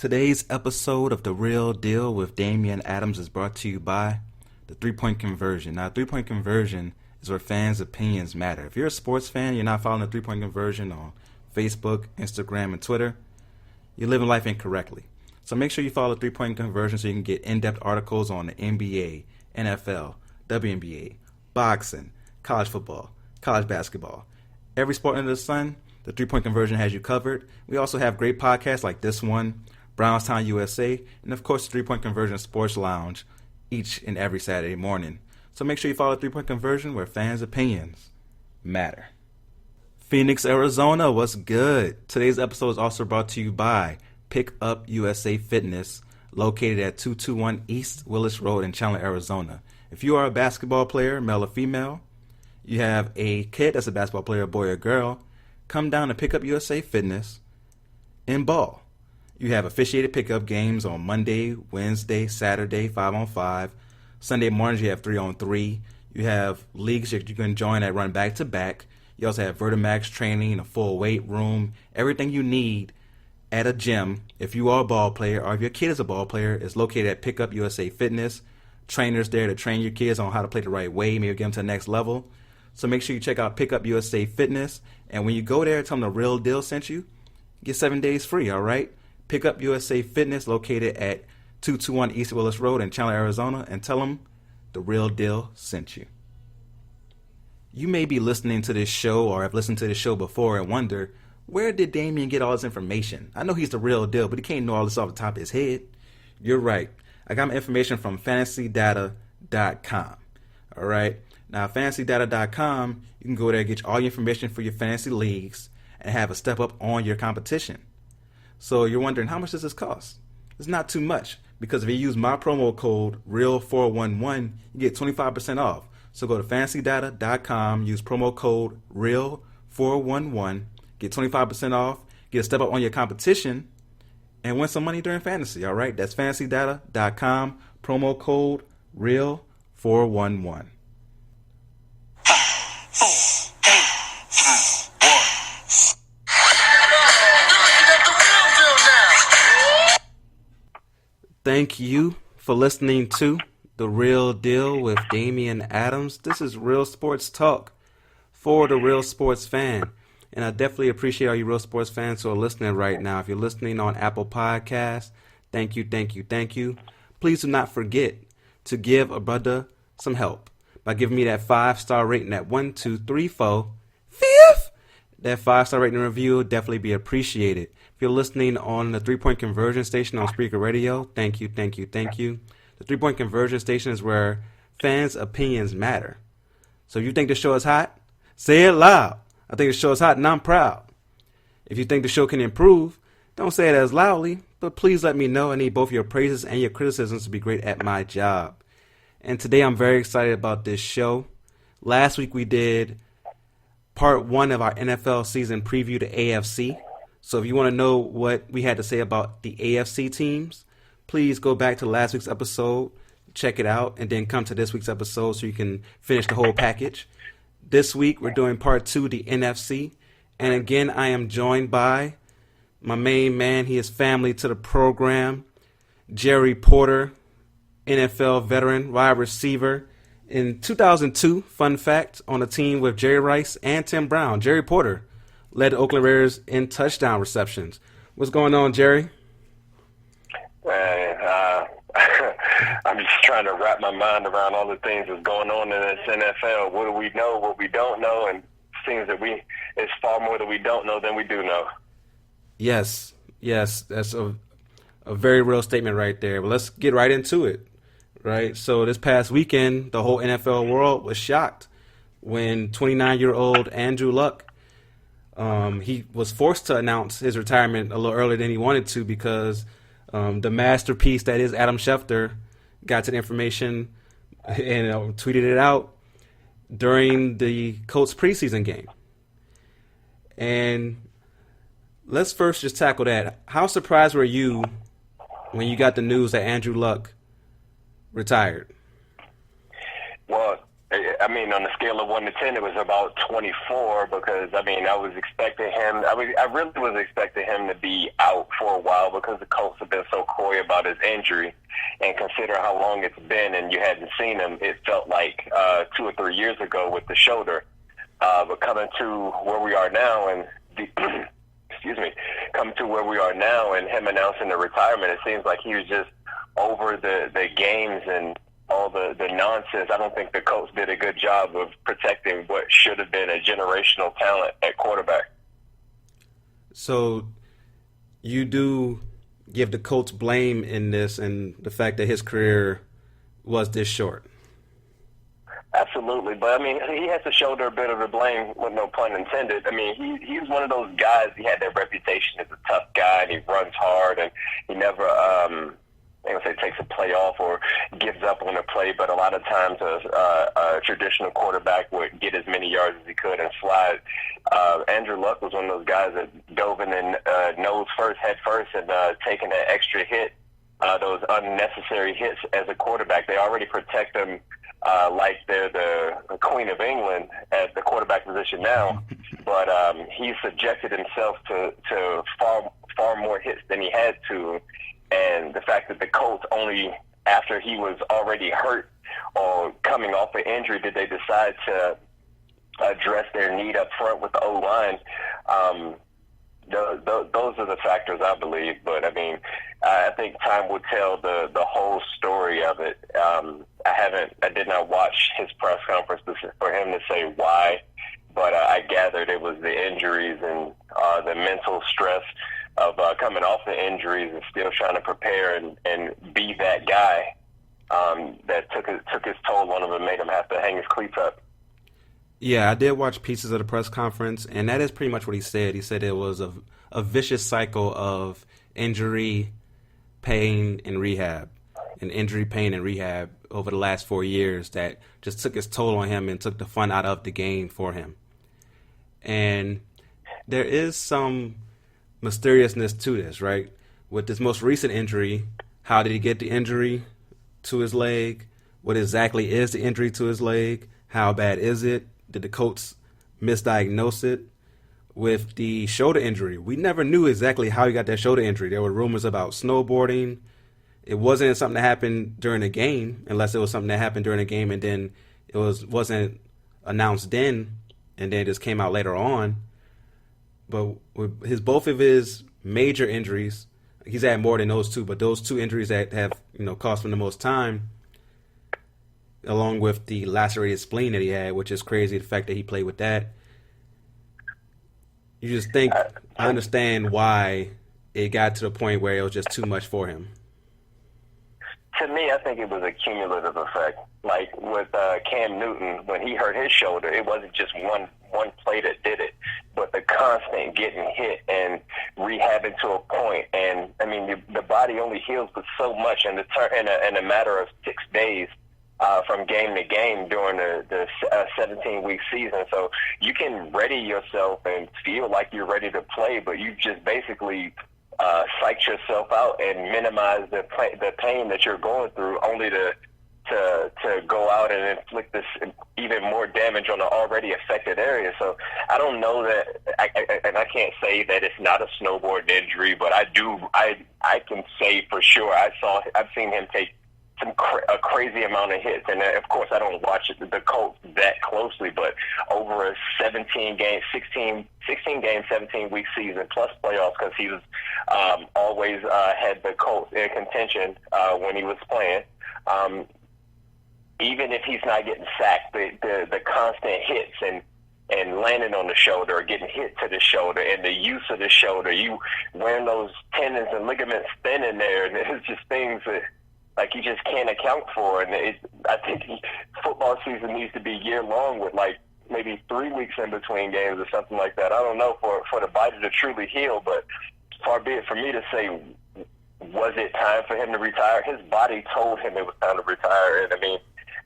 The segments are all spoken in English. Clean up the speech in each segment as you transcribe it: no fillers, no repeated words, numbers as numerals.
Today's episode of The Real Deal with Damian Adams is brought to you by the three-point conversion. Now, three-point conversion is where fans' opinions matter. If you're a sports fan, you're not following the three-point conversion on Facebook, Instagram, and Twitter, you're living life incorrectly. So make sure you follow the three-point conversion so you can get in-depth articles on the NBA, NFL, WNBA, boxing, college football, college basketball. Every sport under the sun, the three-point conversion has you covered. We also have great podcasts like this one, Brownstown USA, and of course the Three-Point Conversion Sports Lounge each and every Saturday morning. So make sure you follow Three-Point Conversion where fans' opinions matter. Phoenix, Arizona, what's good? Today's episode is also brought to you by Pick Up USA Fitness, located at 221 East Willis Road in Chandler, Arizona. If you are a basketball player, male or female, you have a kid that's a basketball player, boy or girl, come down to Pick Up USA Fitness and ball. You have officiated pickup games on Monday, Wednesday, Saturday, 5-on-5. Sunday mornings you have 3-on-3. You have leagues that you can join that run back-to-back. You also have Vertimax training, a full weight room. Everything you need at a gym, if you are a ball player or if your kid is a ball player, is located at Pick Up USA Fitness. Trainers there to train your kids on how to play the right way, maybe get them to the next level. So make sure you check out Pick Up USA Fitness. And when you go there, tell them The Real Deal sent you. Get 7 days free, all right? Pick Up USA Fitness, located at 221 East Willis Road in Chandler, Arizona, and tell them The Real Deal sent you. You may be listening to this show or have listened to this show before and wonder, where did Damian get all this information? I know he's the real deal, but he can't know all this off the top of his head. You're right. I got my information from fantasydata.com. All right. Now, fantasydata.com, you can go there and get all your information for your fantasy leagues and have a step up on your competition. So you're wondering, how much does this cost? It's not too much, because if you use my promo code REAL411, you get 25% off. So go to fantasydata.com, use promo code REAL411, get 25% off, get a step up on your competition, and win some money during fantasy, all right? That's fantasydata.com, promo code REAL411. Thank you for listening to The Real Deal with Damian Adams. This is Real Sports Talk for the Real Sports fan. And I definitely appreciate all you Real Sports fans who are listening right now. If you're listening on Apple Podcasts, thank you, thank you, thank you. Please do not forget to give a brother some help by giving me that 5-star rating, that 1, 2, 3, 4, 5th. That 5-star rating and review will definitely be appreciated. If you're listening on the Three-Point Conversion Station on Spreaker Radio, thank you, thank you, thank you. The Three-Point Conversion Station is where fans' opinions matter. So if you think the show is hot, say it loud. I think the show is hot and I'm proud. If you think the show can improve, don't say it as loudly, but please let me know. I need both your praises and your criticisms to be great at my job. And today I'm very excited about this show. Last week we did part 1 of our NFL season preview to AFC. So if you want to know what we had to say about the AFC teams, please go back to last week's episode, check it out, and then come to this week's episode so you can finish the whole package. This week we're doing part 2, the NFC. And again, I am joined by my main man. He is family to the program, Jerry Porter, NFL veteran, wide receiver. In 2002, fun fact, on a team with Jerry Rice and Tim Brown, Jerry Porter led the Oakland Raiders in touchdown receptions. What's going on, Jerry? Man, I'm just trying to wrap my mind around all the things that's going on in this NFL. What do we know, what we don't know, and things that it's far more that we don't know than we do know. Yes, that's a very real statement right there. But let's get right into it, right? So this past weekend, the whole NFL world was shocked when 29-year-old Andrew Luck, he was forced to announce his retirement a little earlier than he wanted to because the masterpiece that is Adam Schefter got to the information and tweeted it out during the Colts preseason game. And let's first just tackle that. How surprised were you when you got the news that Andrew Luck retired? Well, I mean, on the scale of 1 to 10, it was about 24 because, I mean, I was expecting him. I really was expecting him to be out for a while because the Colts have been so coy about his injury. And consider how long it's been and you hadn't seen him, it felt like 2 or 3 years ago with the shoulder. But coming to where we are now and coming to where we are now and him announcing the retirement, it seems like he was just over the games and all the nonsense. I don't think the Colts did a good job of protecting what should have been a generational talent at quarterback. So you do give the Colts blame in this and the fact that his career was this short. Absolutely, but I mean, he has to shoulder a bit of the blame, with no pun intended. I mean, he's one of those guys. He had that reputation as a tough guy, and he runs hard, and he never, I don't say takes a play off or gives up on a play. But a lot of times, a traditional quarterback would get as many yards as he could and slide. Andrew Luck was one of those guys that dove in and head first, and taking an extra hit, those unnecessary hits as a quarterback. They already protect him. Like they're the Queen of England at the quarterback position now, but he subjected himself to far more hits than he had to, and the fact that the Colts only after he was already hurt or coming off an injury did they decide to address their need up front with the O-line. Those are the factors, I believe. But, I mean, I think time will tell the whole story of it. I did not watch his press conference for him to say why, but I gathered it was the injuries and the mental stress of coming off the injuries and still trying to prepare and be that guy that took his toll on him and made him have to hang his cleats up. Yeah, I did watch pieces of the press conference, and that is pretty much what he said. He said it was a vicious cycle of injury, pain, and rehab, and injury, pain, and rehab over the last 4 years that just took its toll on him and took the fun out of the game for him. And there is some mysteriousness to this, right? With this most recent injury, how did he get the injury to his leg? What exactly is the injury to his leg? How bad is it? Did the Colts misdiagnose it? With the shoulder injury, we never knew exactly how he got that shoulder injury. There were rumors about snowboarding. It wasn't something that happened during a game, unless it was something that happened during a game and then it wasn't announced then and then it just came out later on. But with both of his major injuries, he's had more than those two, but those two injuries that have cost him the most time, along with the lacerated spleen that he had, which is crazy, the fact that he played with that. You just think, I understand why it got to the point where it was just too much for him. To me, I think it was a cumulative effect. Like with Cam Newton, when he hurt his shoulder, it wasn't just one play that did it, but the constant getting hit and rehabbing to a point. And, I mean, the body only heals with so much in a matter of 6 days. From game to game during the 17-week season. So you can ready yourself and feel like you're ready to play, but you just basically psych yourself out and minimize the pain that you're going through, only to go out and inflict this even more damage on an already affected area. So I don't know that, and I can't say that it's not a snowboard injury, but I can say for sure I've seen him take a crazy amount of hits, and of course I don't watch the Colts that closely, but over a 16 game, 17-week season plus playoffs, because he was always had the Colts in contention when he was playing. Even if he's not getting sacked, the constant hits and landing on the shoulder or getting hit to the shoulder and the use of the shoulder, you wearing those tendons and ligaments thin in there, and it's just things that like you just can't account for. And I think football season needs to be year-long with like maybe 3 weeks in between games or something like that. I don't know for the body to truly heal, but far be it for me to say, was it time for him to retire? His body told him it was time to retire. And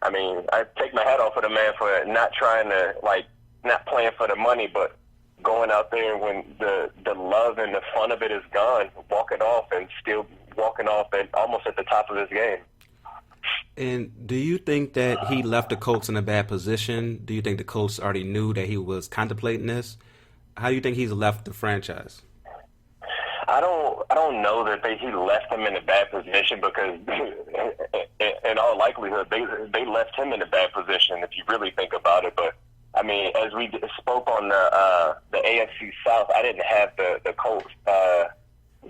I mean, I take my hat off for the man for not trying to, not playing for the money, but going out there when the love and the fun of it is gone, walking off and still walking off almost at the top of his game. And do you think that he left the Colts in a bad position? Do you think the Colts already knew that he was contemplating this? How do you think he's left the franchise? I don't know that he left him in a bad position because, in all likelihood, they left him in a bad position if you really think about it. But I mean, as we spoke on the AFC South, I didn't have the Colts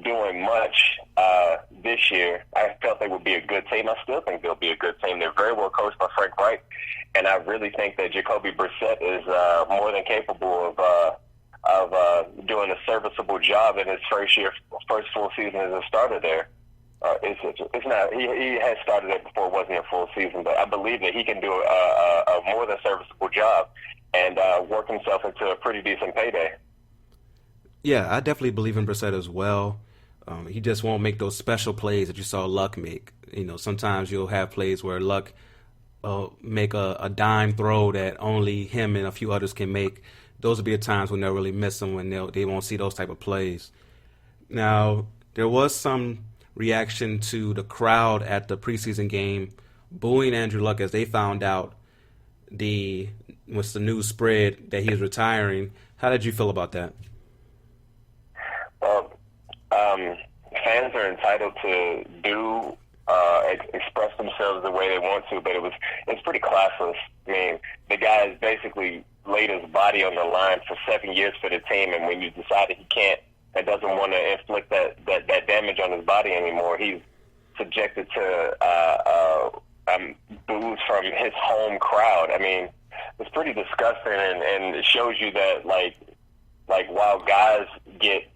doing much this year. I felt they would be a good team. I still think they'll be a good team. They're very well coached by Frank Reich, and I really think that Jacoby Brissett is more than capable of doing a serviceable job in his first full season as a starter there. It's not. He has started it before. It wasn't a full season, but I believe that he can do a more than serviceable job and work himself into a pretty decent payday. Yeah, I definitely believe in Brissett as well. He just won't make those special plays that you saw Luck make. You know, sometimes you'll have plays where Luck make a dime throw that only him and a few others can make. Those will be the times when they'll really miss him, when they won't see those type of plays. Now, there was some reaction to the crowd at the preseason game booing Andrew Luck as they found out once the news spread that he was retiring. How did you feel about that? Well, fans are entitled to express themselves the way they want to, but it's pretty classless. I mean, the guy has basically laid his body on the line for 7 years for the team, and when you decide that he can't and doesn't want to inflict that damage on his body anymore, he's subjected to boos from his home crowd. I mean, it's pretty disgusting, and it shows you that like while guys get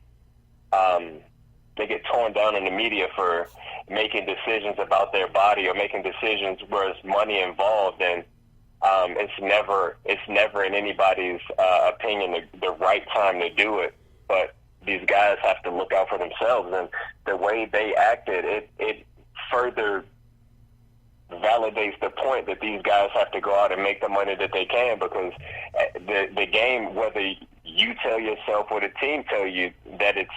they get torn down in the media for making decisions about their body or making decisions where there's money involved, and it's never in anybody's opinion the right time to do it. But these guys have to look out for themselves, and the way they acted, it further validates the point that these guys have to go out and make the money that they can, because the game, whether you tell yourself or the team tell you that it's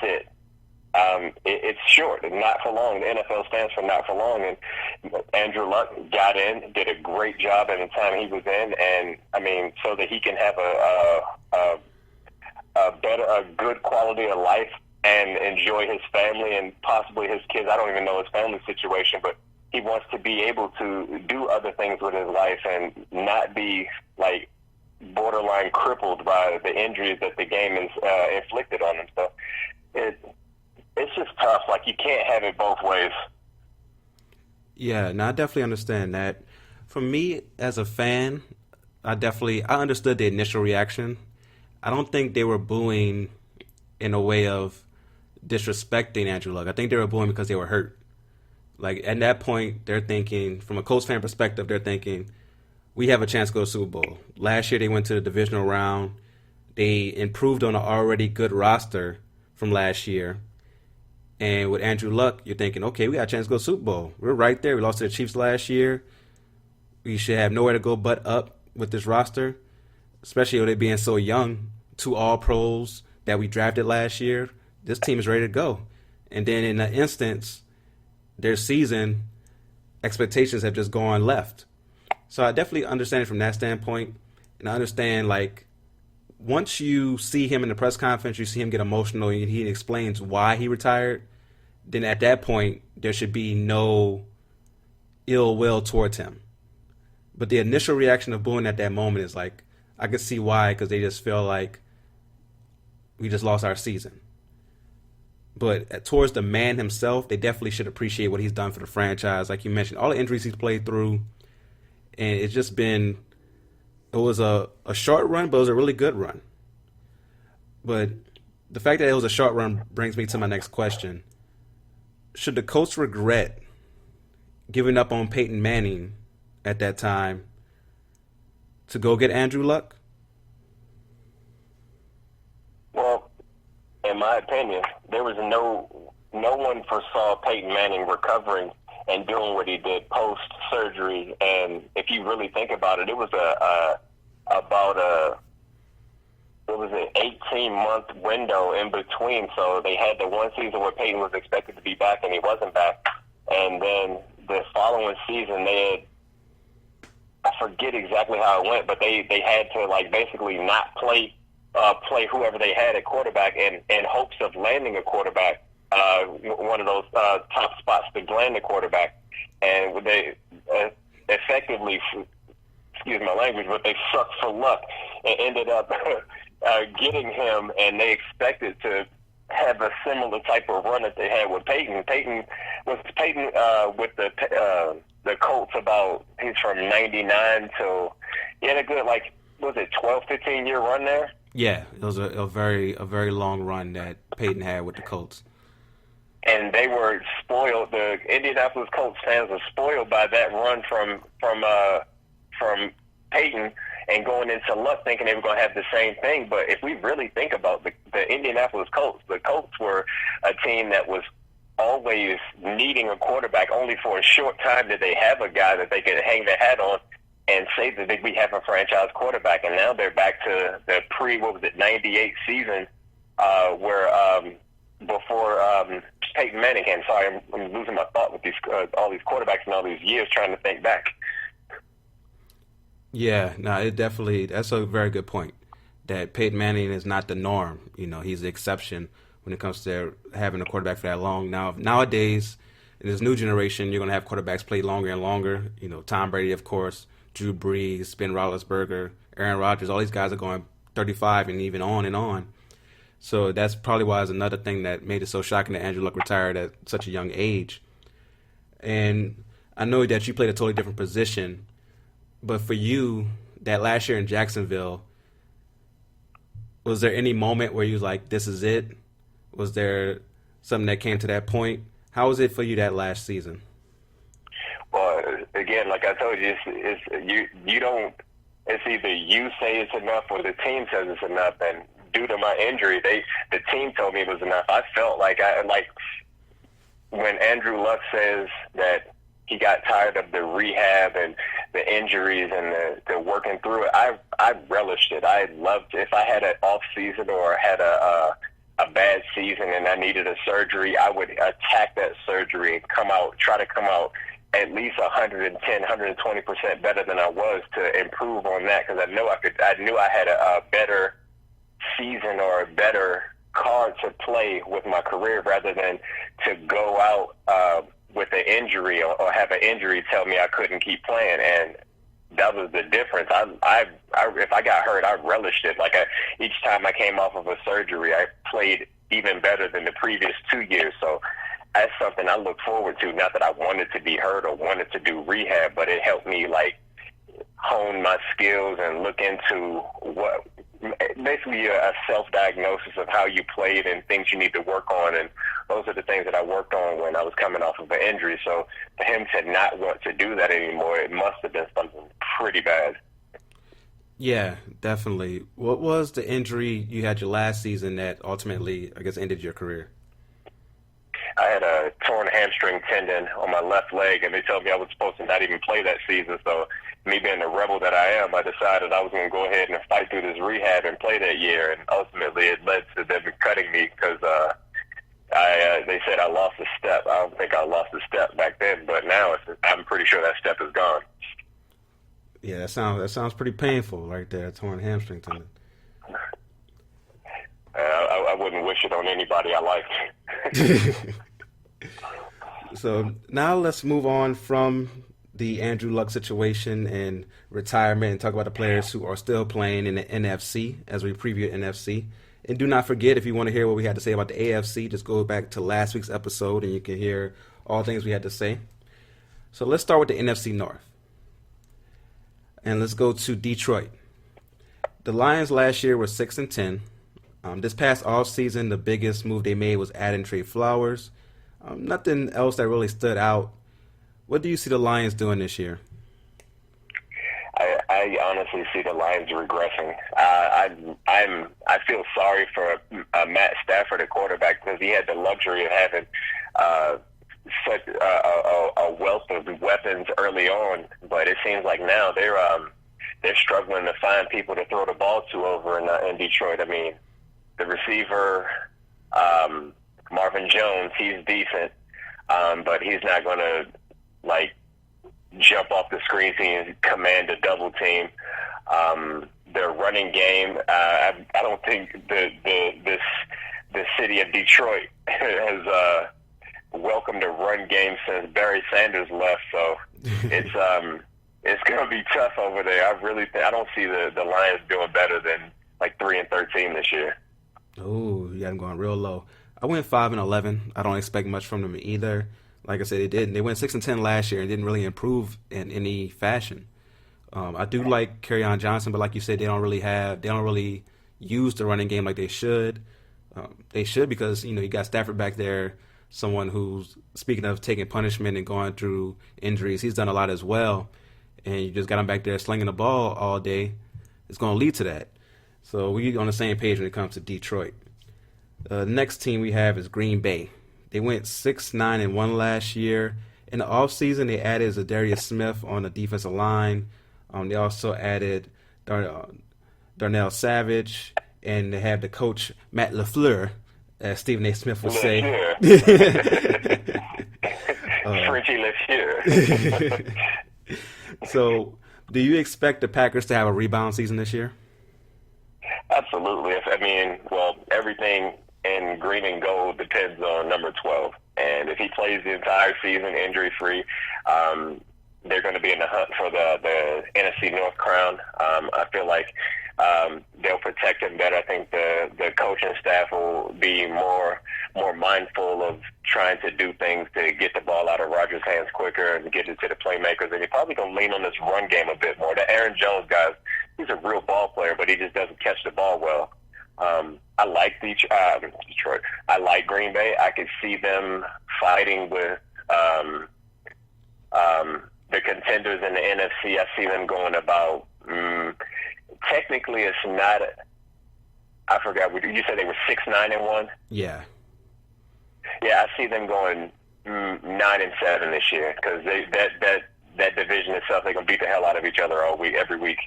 it's short and not for long. The NFL stands for not for long, and Andrew Luck got in, did a great job at the time he was in, and I mean, so that he can have a good quality of life and enjoy his family and possibly his kids. I don't even know his family situation, but he wants to be able to do other things with his life and not be like borderline crippled by the injuries that the game has inflicted on him. So it's just tough. Like, you can't have it both ways. Yeah, no, I definitely understand that. For me, as a fan, I understood the initial reaction. I don't think they were booing in a way of disrespecting Andrew Luck. I think they were booing because they were hurt. Like, at that point, they're thinking, from a Colts fan perspective, they're thinking, we have a chance to go to the Super Bowl. Last year, they went to the divisional round. They improved on an already good roster from last year. And with Andrew Luck, you're thinking, okay, we got a chance to go to the Super Bowl. We're right there. We lost to the Chiefs last year. We should have nowhere to go but up with this roster, especially with it being so young. 2 All-Pros that we drafted last year. This team is ready to go. And then in an instance, their season expectations have just gone left. So I definitely understand it from that standpoint. And I understand, like, once you see him in the press conference, you see him get emotional and he explains why he retired, then at that point, there should be no ill will towards him. But the initial reaction of booing at that moment is like, I can see why, because they just feel like we just lost our season. But towards the man himself, they definitely should appreciate what he's done for the franchise. Like you mentioned, all the injuries he's played through, and it's just been, it was a short run, but it was a really good run. But the fact that it was a short run brings me to my next question. Should the Colts regret giving up on Peyton Manning at that time to go get Andrew Luck? Well, in my opinion, there was no one foresaw Peyton Manning recovering and doing what he did post-surgery. And if you really think about it, it was an 18-month window in between. So they had the one season where Peyton was expected to be back and he wasn't back. And then the following season they had, I forget exactly how it went, but they had to like basically not play whoever they had at quarterback in hopes of landing a quarterback, one of those top spots to land the quarterback, and they effectively, excuse my language, but they sucked for luck and ended up getting him, and they expected to have a similar type of run that they had with Peyton. Peyton with the Colts about, he's from 99 till, he had a good, like, was it 12, 15-year run there? Yeah, it was a very long run that Peyton had with the Colts. And they were spoiled. The Indianapolis Colts fans were spoiled by that run from Peyton and going into Luck thinking they were going to have the same thing. But if we really think about the Indianapolis Colts, the Colts were a team that was always needing a quarterback. Only for a short time did they have a guy that they could hang their hat on and say that we have a franchise quarterback. And now they're back to the 98 season where before Peyton Manning came. Sorry, I'm losing my thought with these all these quarterbacks and all these years trying to think back. Yeah, no, it definitely, that's a very good point, that Peyton Manning is not the norm. You know, he's the exception when it comes to having a quarterback for that long. Now, nowadays, in this new generation, you're going to have quarterbacks play longer and longer. You know, Tom Brady, of course, Drew Brees, Ben Roethlisberger, Aaron Rodgers, all these guys are going 35 and even on and on. So that's probably why it's another thing that made it so shocking that Andrew Luck retired at such a young age. And I know that you played a totally different position, but for you, that last year in Jacksonville, was there any moment where you was like, this is it? Was there something that came to that point? How was it for you that last season? Well, again, like I told you, you don't, it's either you say it's enough or the team says it's enough. And due to my injury, the team told me it was enough. I felt like when Andrew Luck says that he got tired of the rehab and the injuries and the working through it, I relished it. I loved it. If I had an off season or had a bad season and I needed a surgery, I would attack that surgery and try to come out at least 110, 120% better than I was to improve on that, because I knew I had a better season or a better card to play with my career rather than to go out with an injury or have an injury tell me I couldn't keep playing. And that was the difference. If I got hurt, I relished it. Each time I came off of a surgery, I played even better than the previous 2 years. So that's something I look forward to. Not that I wanted to be hurt or wanted to do rehab, but it helped me hone my skills and look into what basically a self-diagnosis of how you played and things you need to work on. And those are the things that I worked on when I was coming off of an injury. So for him to not want to do that anymore, it must have been something pretty bad. Yeah, definitely. What was the injury you had your last season that ultimately, I guess, ended your career? I had a torn hamstring tendon on my left leg, and they told me I was supposed to not even play that season. So me being the rebel that I am, I decided I was going to go ahead and fight through this rehab and play that year. And ultimately it led to them cutting me because they said I lost a step. I don't think I lost a step back then, but now I'm pretty sure that step is gone. Yeah, that sounds pretty painful right there, torn hamstring tendon. I wouldn't wish it on anybody I liked. So now let's move on from the Andrew Luck situation and retirement and talk about the players who are still playing in the NFC as we preview the NFC. And do not forget, if you want to hear what we had to say about the AFC, just go back to last week's episode and you can hear all things we had to say. So let's start with the NFC North. And let's go to Detroit. The Lions last year were 6-10. This past offseason, the biggest move they made was adding Trey Flowers. Nothing else that really stood out. What do you see the Lions doing this year? I honestly see the Lions regressing. I feel sorry for Matt Stafford, a quarterback, because he had the luxury of having such a wealth of weapons early on. But it seems like now they're struggling to find people to throw the ball to over in Detroit. I mean, the receiver, Marvin Jones, he's decent, but he's not going to like jump off the screen and command a double team. Their running game, I don't think the city of Detroit has welcomed a run game since Barry Sanders left. So it's going to be tough over there. I don't see the Lions doing better than like 3-13 this year. Oh, you got them going real low. I went 5-11. I don't expect much from them either. Like I said, they didn't. They went 6-10 last year and didn't really improve in any fashion. I do like Kerryon Johnson, but like you said, they don't really use the running game like they should. They should, because you got Stafford back there, someone who's, speaking of taking punishment and going through injuries, he's done a lot as well. And you just got him back there slinging the ball all day. It's going to lead to that. So we're on the same page when it comes to Detroit. The next team we have is Green Bay. They went 6-9-1 last year. In the offseason, they added Zadarius Smith on the defensive line. They also added Darnell Savage, and they have the coach Matt LaFleur, as Stephen A. Smith would say. Frenchie LaFleur. So, do you expect the Packers to have a rebound season this year? Absolutely. Everything in green and gold depends on number 12. And if he plays the entire season injury-free, they're going to be in the hunt for the NFC North crown. I feel like they'll protect him better. I think the coaching staff will be more mindful of trying to do things to get the ball out of Rodgers' hands quicker and get it to the playmakers. And you're probably going to lean on this run game a bit more. The Aaron Jones guys, he's a real ball player, but he just doesn't catch the ball well. I like Detroit. I like Green Bay. I could see them fighting with the contenders in the NFC. I see them going about. Technically, it's not. I forgot. You said they were 6-9-1. Yeah. Yeah, I see them going 9-7 this year, because that division itself, they're gonna beat the hell out of each other every week.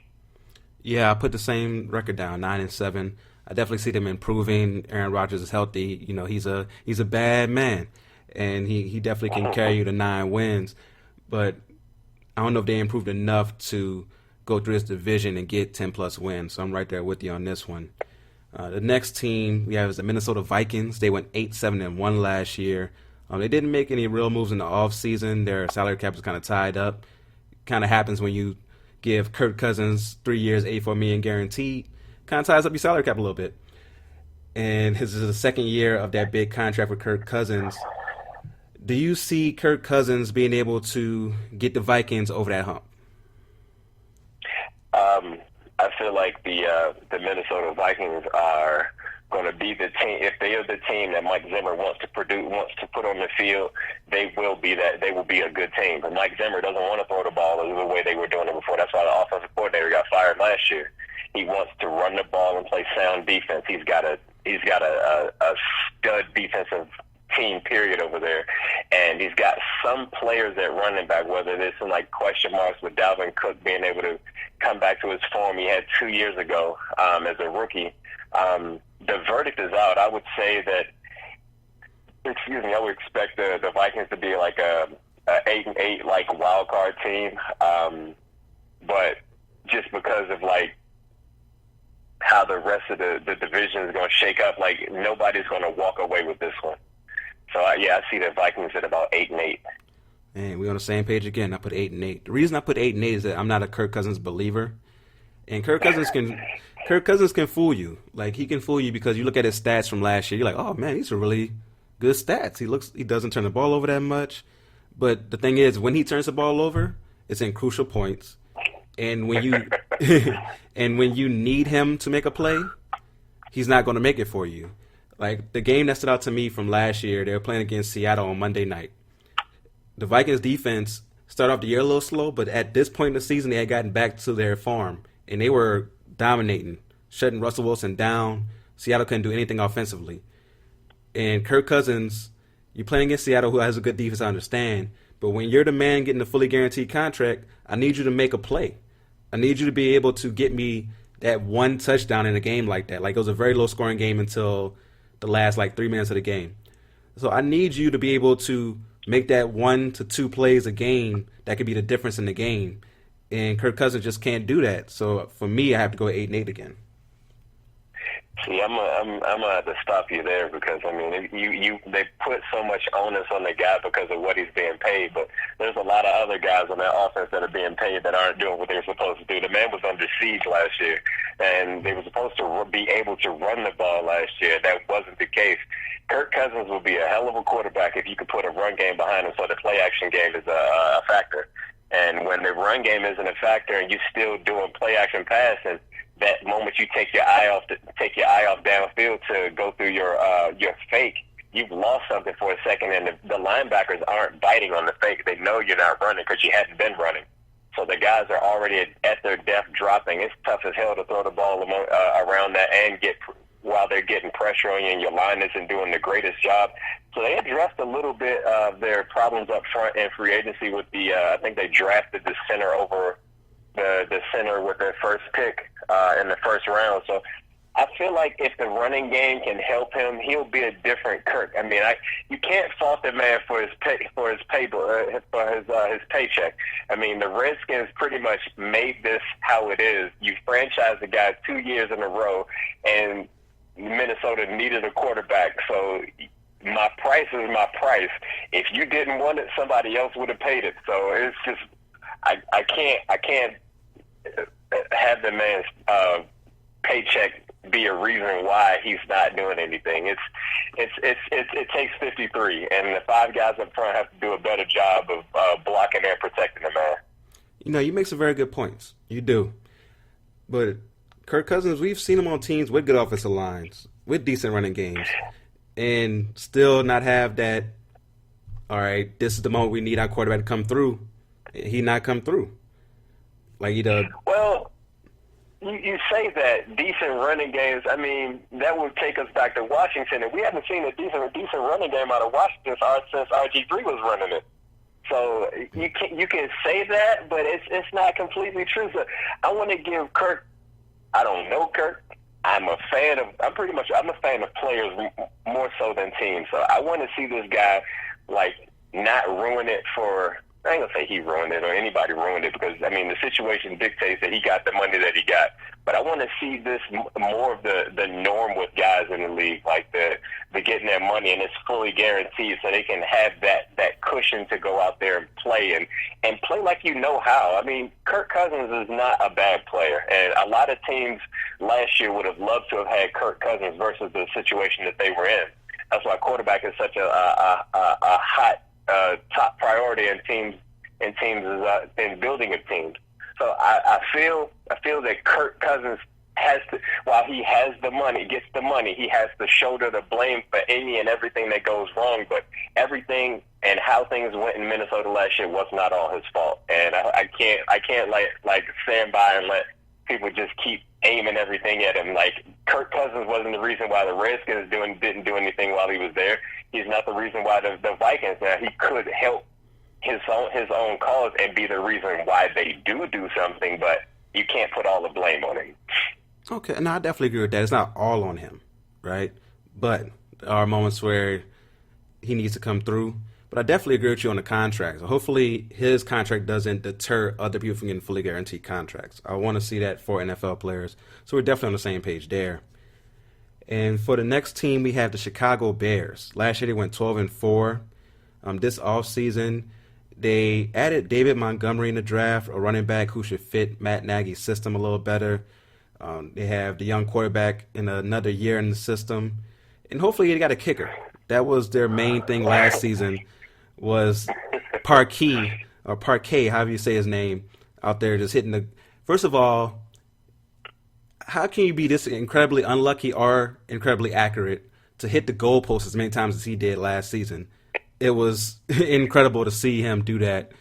Yeah, I put the same record down, 9-7. I definitely see them improving. Aaron Rodgers is healthy. He's a bad man, and he definitely can carry you to 9 wins. But I don't know if they improved enough to go through this division and get 10-plus wins. So I'm right there with you on this one. The next team we have is the Minnesota Vikings. They went 8-7-1 last year. They didn't make any real moves in the offseason. Their salary cap is kind of tied up. Kind of happens when you give Kirk Cousins 3 years, $84 million guaranteed. Kind of ties up your salary cap a little bit. And this is the second year of that big contract with Kirk Cousins. Do you see Kirk Cousins being able to get the Vikings over that hump? I feel like the Minnesota Vikings are going to be the team. If they are the team that Mike Zimmer wants to put on the field, they will be that. They will be a good team. But Mike Zimmer doesn't want to throw the ball the way they were doing it before. That's why the offensive coordinator got fired last year. He wants to run the ball and play sound defense. He's got a stud defensive team, period, over there. And he's got some players at running back, whether there's some like question marks with Dalvin Cook being able to come back to his form he had 2 years ago as a rookie. The verdict is out. I would say that, I would expect the Vikings to be like a 8-8 like wild card team. But just because of like how the rest of the division is going to shake up, like nobody's going to walk away with this one. So I see the Vikings at about 8-8. And we're on the same page again. I put 8-8. The reason I put 8-8 is that I'm not a Kirk Cousins believer, and Kirk Cousins can fool you. Like, he can fool you because you look at his stats from last year. You're like, oh man, these are really good stats. He doesn't turn the ball over that much, but the thing is, when he turns the ball over, it's in crucial points. And when you need him to make a play, he's not going to make it for you. Like, the game that stood out to me from last year, they were playing against Seattle on Monday night. The Vikings defense started off the year a little slow, but at this point in the season, they had gotten back to their farm, and they were dominating, shutting Russell Wilson down. Seattle couldn't do anything offensively. And Kirk Cousins, you're playing against Seattle, who has a good defense, I understand, but when you're the man getting a fully guaranteed contract, I need you to make a play. I need you to be able to get me that one touchdown in a game like that. Like, it was a very low-scoring game until the last, 3 minutes of the game. So I need you to be able to make that 1 to 2 plays a game that could be the difference in the game. And Kirk Cousins just can't do that. So for me, I have to go 8-8 again. See, I'm gonna have to stop you there because I mean, they put so much onus on the guy because of what he's being paid, but there's a lot of other guys on that offense that are being paid that aren't doing what they're supposed to do. The man was under siege last year, and they were supposed to be able to run the ball last year. That wasn't the case. Kirk Cousins will be a hell of a quarterback if you could put a run game behind him, so the play action game is a factor. And when the run game isn't a factor, and you're still doing play action passing, that moment you take your eye off downfield to go through your fake, you've lost something for a second, and the linebackers aren't biting on the fake. They know you're not running because you hadn't been running. So the guys are already at their depth dropping. It's tough as hell to throw the ball around that and get while they're getting pressure on you, and your line isn't doing the greatest job. So they addressed a little bit of their problems up front in free agency with the I think they drafted the center over the center with their first pick in the first round. So I feel like if the running game can help him, he'll be a different Kirk. I mean, you can't fault the man for his paycheck. I mean, the Redskins pretty much made this how it is. You franchise the guy 2 years in a row, and Minnesota needed a quarterback. So my price is my price. If you didn't want it, somebody else would have paid it. So it's just I can't have the man's paycheck be a reason why he's not doing anything. It takes 53, and the 5 guys up front have to do a better job of blocking and protecting the man. You know, you make some very good points. You do. But Kirk Cousins, we've seen him on teams with good offensive lines, with decent running games, and still not have that, all right, this is the moment we need our quarterback to come through. He not come through. Like he does. Well, you say that decent running games. I mean, that would take us back to Washington, and we haven't seen a decent running game out of Washington since RG3 was running it. So you can say that, but it's not completely true. So I want to give Kirk. I don't know Kirk. I'm a fan of players more so than teams. So I want to see this guy like not ruin it for. I ain't gonna say he ruined it or anybody ruined it because I mean the situation dictates that he got the money that he got. But I want to see this more of the norm with guys in the league, like the getting their money and it's fully guaranteed, so they can have that cushion to go out there and play and play like you know how. I mean, Kirk Cousins is not a bad player, and a lot of teams last year would have loved to have had Kirk Cousins versus the situation that they were in. That's why quarterback is such a hot top priority in teams in building of teams. So I feel that Kirk Cousins has to, while he has the money, gets the money, he has to shoulder the blame for any and everything that goes wrong. But everything and how things went in Minnesota last year was not all his fault. And I can't like stand by and let people just keep aiming everything at him. Like Kirk Cousins wasn't the reason why the Redskins didn't do anything while he was there. He's not the reason why the Vikings. Now he could help his own cause and be the reason why they do something, but you can't put all the blame on him. Okay, and I definitely agree with that. It's not all on him, right? But there are moments where he needs to come through. But I definitely agree with you on the contract. So hopefully his contract doesn't deter other people from getting fully guaranteed contracts. I want to see that for NFL players. So we're definitely on the same page there. And for the next team, we have the Chicago Bears. Last year they went 12-4. This offseason, they added David Montgomery in the draft, a running back who should fit Matt Nagy's system a little better. They have the young quarterback in another year in the system. And hopefully they got a kicker. That was their main thing last season was Parquet, however you say his name, out there just hitting the... First of all, how can you be this incredibly unlucky or incredibly accurate to hit the goalpost as many times as he did last season? It was incredible to see him do that,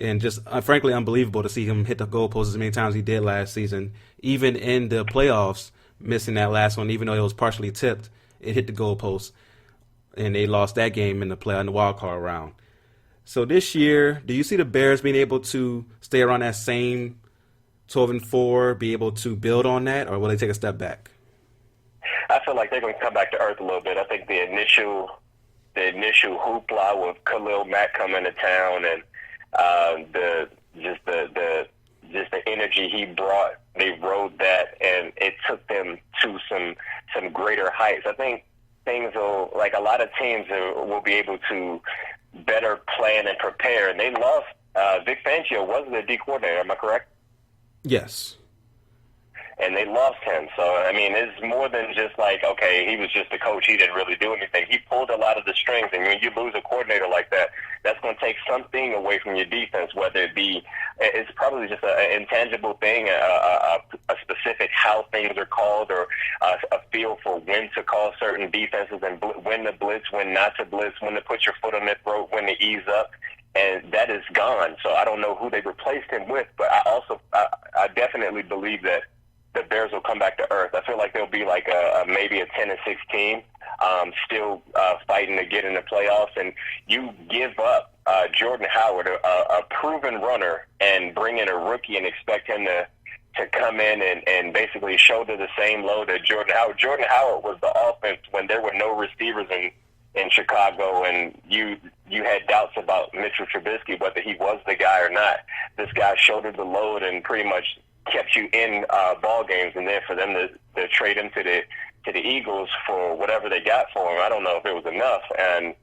and just frankly unbelievable to see him hit the goalpost as many times as he did last season. Even in the playoffs, missing that last one, even though it was partially tipped, it hit the goalpost, and they lost that game in the wild card round. So this year, do you see the Bears being able to stay around that same 12-4, be able to build on that, or will they take a step back? I feel like they're going to come back to earth a little bit. I think the initial the initial hoopla with Khalil Mack coming to town and the energy he brought, they rode that, and it took them to some greater heights. I think things will, like a lot of teams will be able to better plan and prepare. And they lost Vic Fangio wasn't the D coordinator, am I correct? Yes. And they lost him. So, I mean, it's more than just like, okay, he was just a coach. He didn't really do anything. He pulled a lot of the strings. And when you lose a coordinator like that, that's going to take something away from your defense, whether it be, it's probably just an intangible thing, a specific how things are called, or a feel for when to call certain defenses and when to blitz, when not to blitz, when to put your foot on their throat, when to ease up. And that is gone. So I don't know who they replaced him with, but I definitely believe that the Bears will come back to earth. I feel like they'll be like maybe a 10-6 team, still fighting to get in the playoffs. And you give up Jordan Howard, a proven runner, and bring in a rookie and expect him to come in and basically shoulder the same load that Jordan Howard. Jordan Howard was the offense when there were no receivers in Chicago, and you had doubts about Mitchell Trubisky, whether he was the guy or not. This guy shouldered the load and pretty much kept you in ball games, and then for them to trade him to the Eagles for whatever they got for him, I don't know if it was enough. And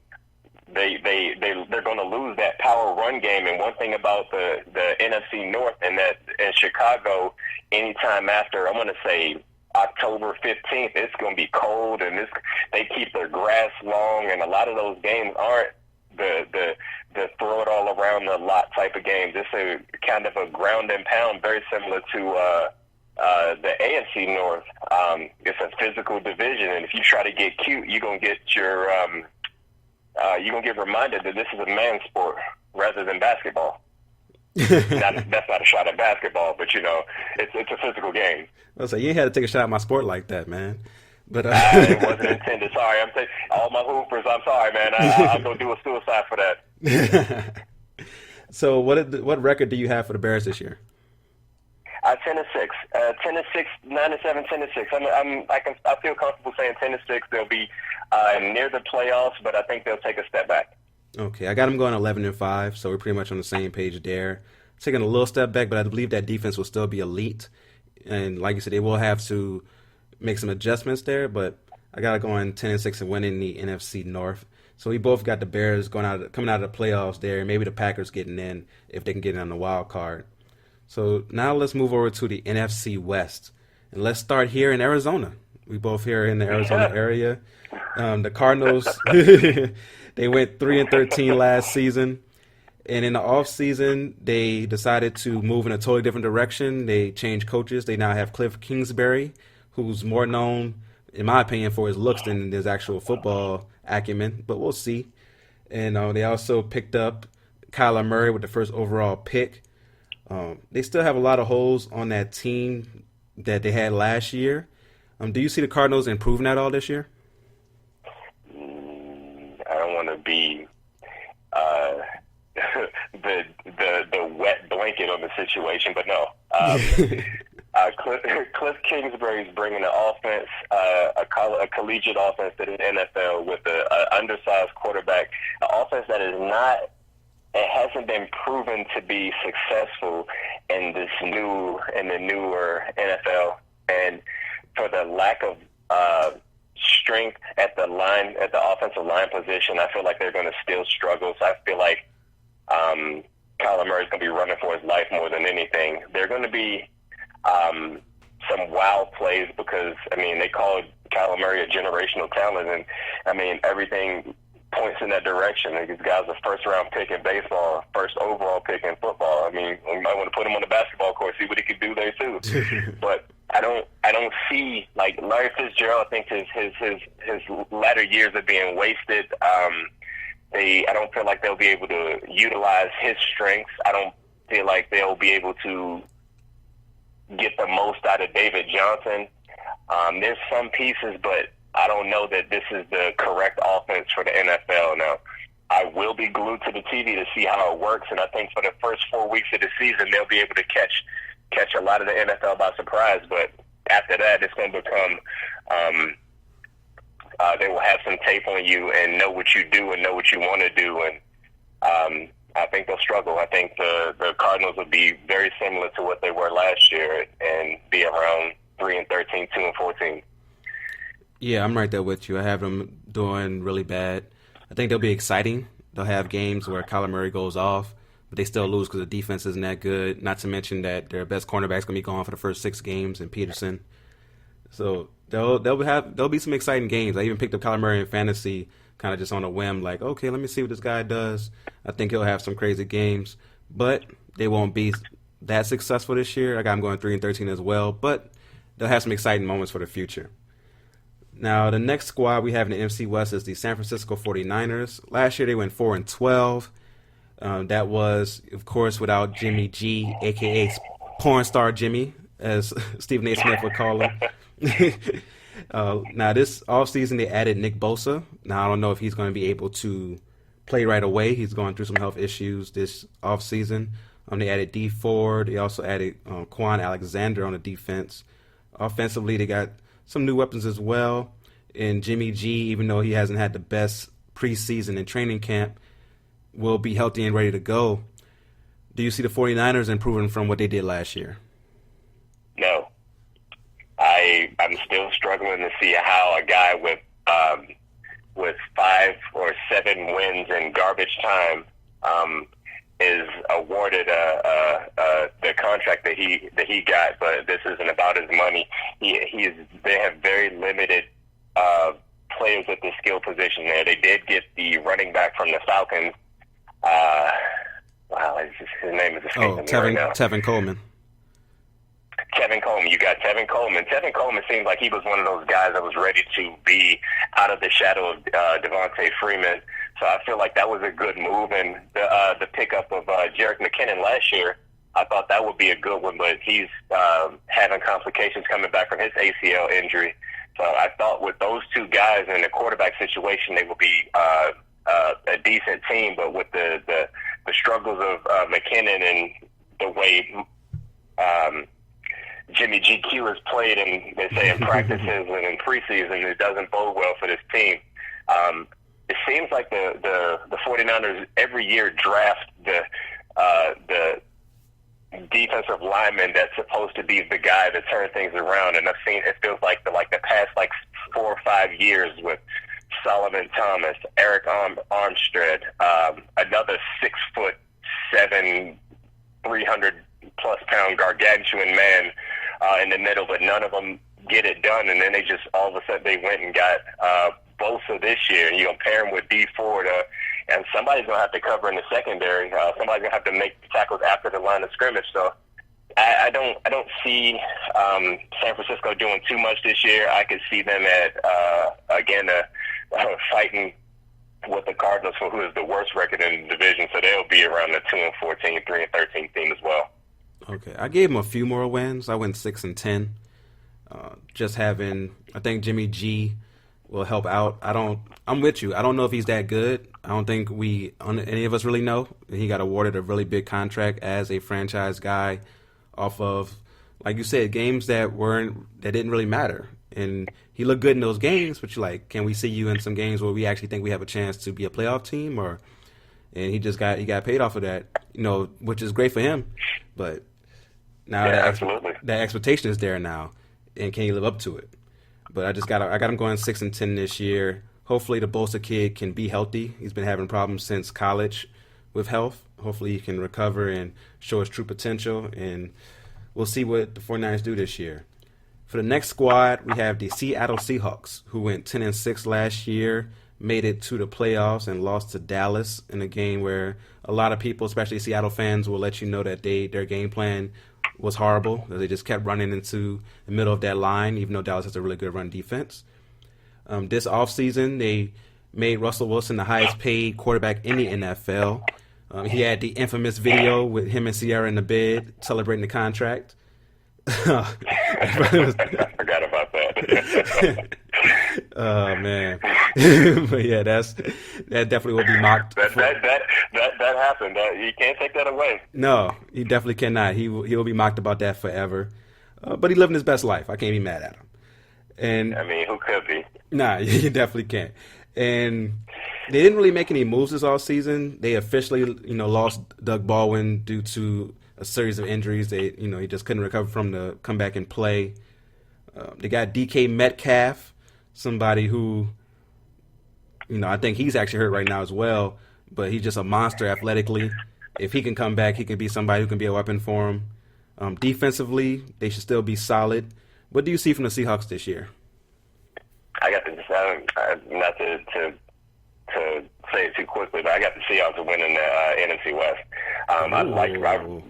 they're going to lose that power run game. And one thing about the NFC North, and that in Chicago, anytime after, I'm going to say October 15th, it's going to be cold, and they keep their grass long, and a lot of those games aren't the throw it all around the lot type of games. It's a kind of a ground and pound, very similar to the AFC North. It's a physical division, and if you try to get cute, you're gonna get you're gonna get reminded that this is a man's sport rather than basketball. That's not a shot at basketball, but it's a physical game. I was like, you ain't had to take a shot at my sport like that, man. But it wasn't intended. Sorry, I'm saying all my hoopers. I'm sorry, man. I'm gonna do a suicide for that. So, what record do you have for the Bears this year? 10-6, 10-6, 9-7, 10-6. I feel comfortable saying 10-6. They'll be near the playoffs, but I think they'll take a step back. Okay, I got them going 11-5, so we're pretty much on the same page there. Taking a little step back, but I believe that defense will still be elite. And like you said, they will have to make some adjustments there, but I got to go in 10-6 and winning the NFC North. So we both got the Bears coming out of the playoffs there, and maybe the Packers getting in if they can get in on the wild card. So now let's move over to the NFC West, and let's start here in Arizona. We both here in the Arizona area. The Cardinals, they went 3-13 last season. And in the offseason, they decided to move in a totally different direction. They changed coaches. They now have Cliff Kingsbury, who's more known, in my opinion, for his looks than his actual football acumen. But we'll see. And they also picked up Kyler Murray with the first overall pick. They still have a lot of holes on that team that they had last year. Do you see the Cardinals improving at all this year? I don't want to be the wet blanket on the situation, but no. Cliff Kingsbury's bringing an offense, a collegiate offense to the NFL with an undersized quarterback, an offense that is not. It hasn't been proven to be successful in the newer NFL, and for the lack of strength at the offensive line position, I feel like they're going to still struggle. So I feel like Kyler Murray's going to be running for his life more than anything. They're going to be some wild plays because, they called Kyler Murray a generational talent, and, everything points in that direction. This guy's a first-round pick in baseball, first overall pick in football. We might want to put him on the basketball court, see what he could do there, too. But I don't see, like, Larry Fitzgerald, I think his latter years are being wasted. I don't feel like they'll be able to utilize his strengths. I don't feel like they'll be able to get the most out of David Johnson. There's some pieces, but I don't know that this is the correct offense for the NFL. Now, I will be glued to the TV to see how it works, and I think for the first 4 weeks of the season, they'll be able to catch a lot of the NFL by surprise. But after that, it's going to become They will have some tape on you and know what you do and know what you want to do. And I think they'll struggle. I think the Cardinals will be very similar to what they were last year and be around 3-13, 2-14. Yeah, I'm right there with you. I have them doing really bad. I think they'll be exciting. They'll have games where Kyler Murray goes off, but they still lose because the defense isn't that good. Not to mention that their best cornerback's going to be gone for the first 6 games in Peterson. So there'll be some exciting games. I even picked up Kyler Murray in fantasy kind of just on a whim, like, okay, let me see what this guy does. I think he'll have some crazy games, but they won't be that successful this year. I got him going 3-13 as well, but they'll have some exciting moments for the future. Now, the next squad we have in the NFC West is the San Francisco 49ers. Last year, they went 4-12. That was, of course, without Jimmy G, a.k.a. porn star Jimmy, as Stephen A. Smith would call him. Now, this offseason, they added Nick Bosa. Now, I don't know if he's going to be able to play right away. He's going through some health issues this offseason. They added D Ford. They also added Quan Alexander on the defense. Offensively, they got some new weapons as well. And Jimmy G, even though he hasn't had the best preseason and training camp, will be healthy and ready to go. Do you see the 49ers improving from what they did last year? No. I'm still struggling to see how a guy with 5 or 7 wins in garbage time is awarded the contract that he got, but this isn't about his money. They have very limited players at the skill position there. They did get the running back from the Falcons. His name is escaping me right now. Tevin Coleman. Tevin Coleman. You got Tevin Coleman. Tevin Coleman seems like he was one of those guys that was ready to be out of the shadow of Devontae Freeman. So I feel like that was a good move. And the pickup of Jerick McKinnon last year, I thought that would be a good one, but he's having complications coming back from his ACL injury. So I thought with those 2 guys in the quarterback situation, they would be a decent team. But with the struggles of McKinnon and the way Jimmy GQ has played, and they say in practices and in preseason, it doesn't bode well for this team. It seems like the 49ers every year draft the defensive lineman that's supposed to be the guy to turn things around, and I've seen it feels like the past 4 or 5 years with Solomon Thomas, Eric Armstead, another 6'7", 300-plus-pound gargantuan man in the middle, but none of them get it done. And then they just all of a sudden they went and got Bosa this year. You pair him with D Ford, and somebody's going to have to cover in the secondary. Somebody's going to have to make tackles after the line of scrimmage. So I don't see San Francisco doing too much this year. I could see them fighting with the Cardinals for who is the worst record in the division. So they'll be around the 2-14, 3-13 team as well. Okay, I gave them a few more wins. I went 6-10. I think Jimmy G will help out. I'm with you. I don't know if he's that good. I don't think any of us really know. He got awarded a really big contract as a franchise guy off of, like you said, games that didn't really matter. And he looked good in those games, but you're like, can we see you in some games where we actually think we have a chance to be a playoff team? And he got paid off of that, which is great for him. But now that expectation is there now, and can he live up to it? But I got him going 6-10 this year. Hopefully the Bosa kid can be healthy. He's been having problems since college with health. Hopefully he can recover and show his true potential, and we'll see what the 49ers do this year. For the next squad, we have the Seattle Seahawks, who went 10-6 last year, made it to the playoffs, and lost to Dallas in a game where a lot of people, especially Seattle fans, will let you know that their game plan was horrible. They just kept running into the middle of that line, even though Dallas has a really good run defense. This offseason, they made Russell Wilson the highest paid quarterback in the NFL. He had the infamous video with him and Sierra in the bed celebrating the contract. I forgot about that. Oh man, but yeah, that definitely will be mocked. That happened. You can't take that away. No, you definitely cannot. He will be mocked about that forever. But he living his best life. I can't be mad at him. And I mean, who could be? Nah, you definitely can't. And they didn't really make any moves this offseason. They officially, lost Doug Baldwin due to a series of injuries. He just couldn't recover from the comeback and play. They got DK Metcalf, somebody who, I think he's actually hurt right now as well, but he's just a monster athletically. If he can come back, he can be somebody who can be a weapon for him. Defensively, they should still be solid. What do you see from the Seahawks this year? I got not to say it too quickly, but I got the Seahawks winning the NFC West. I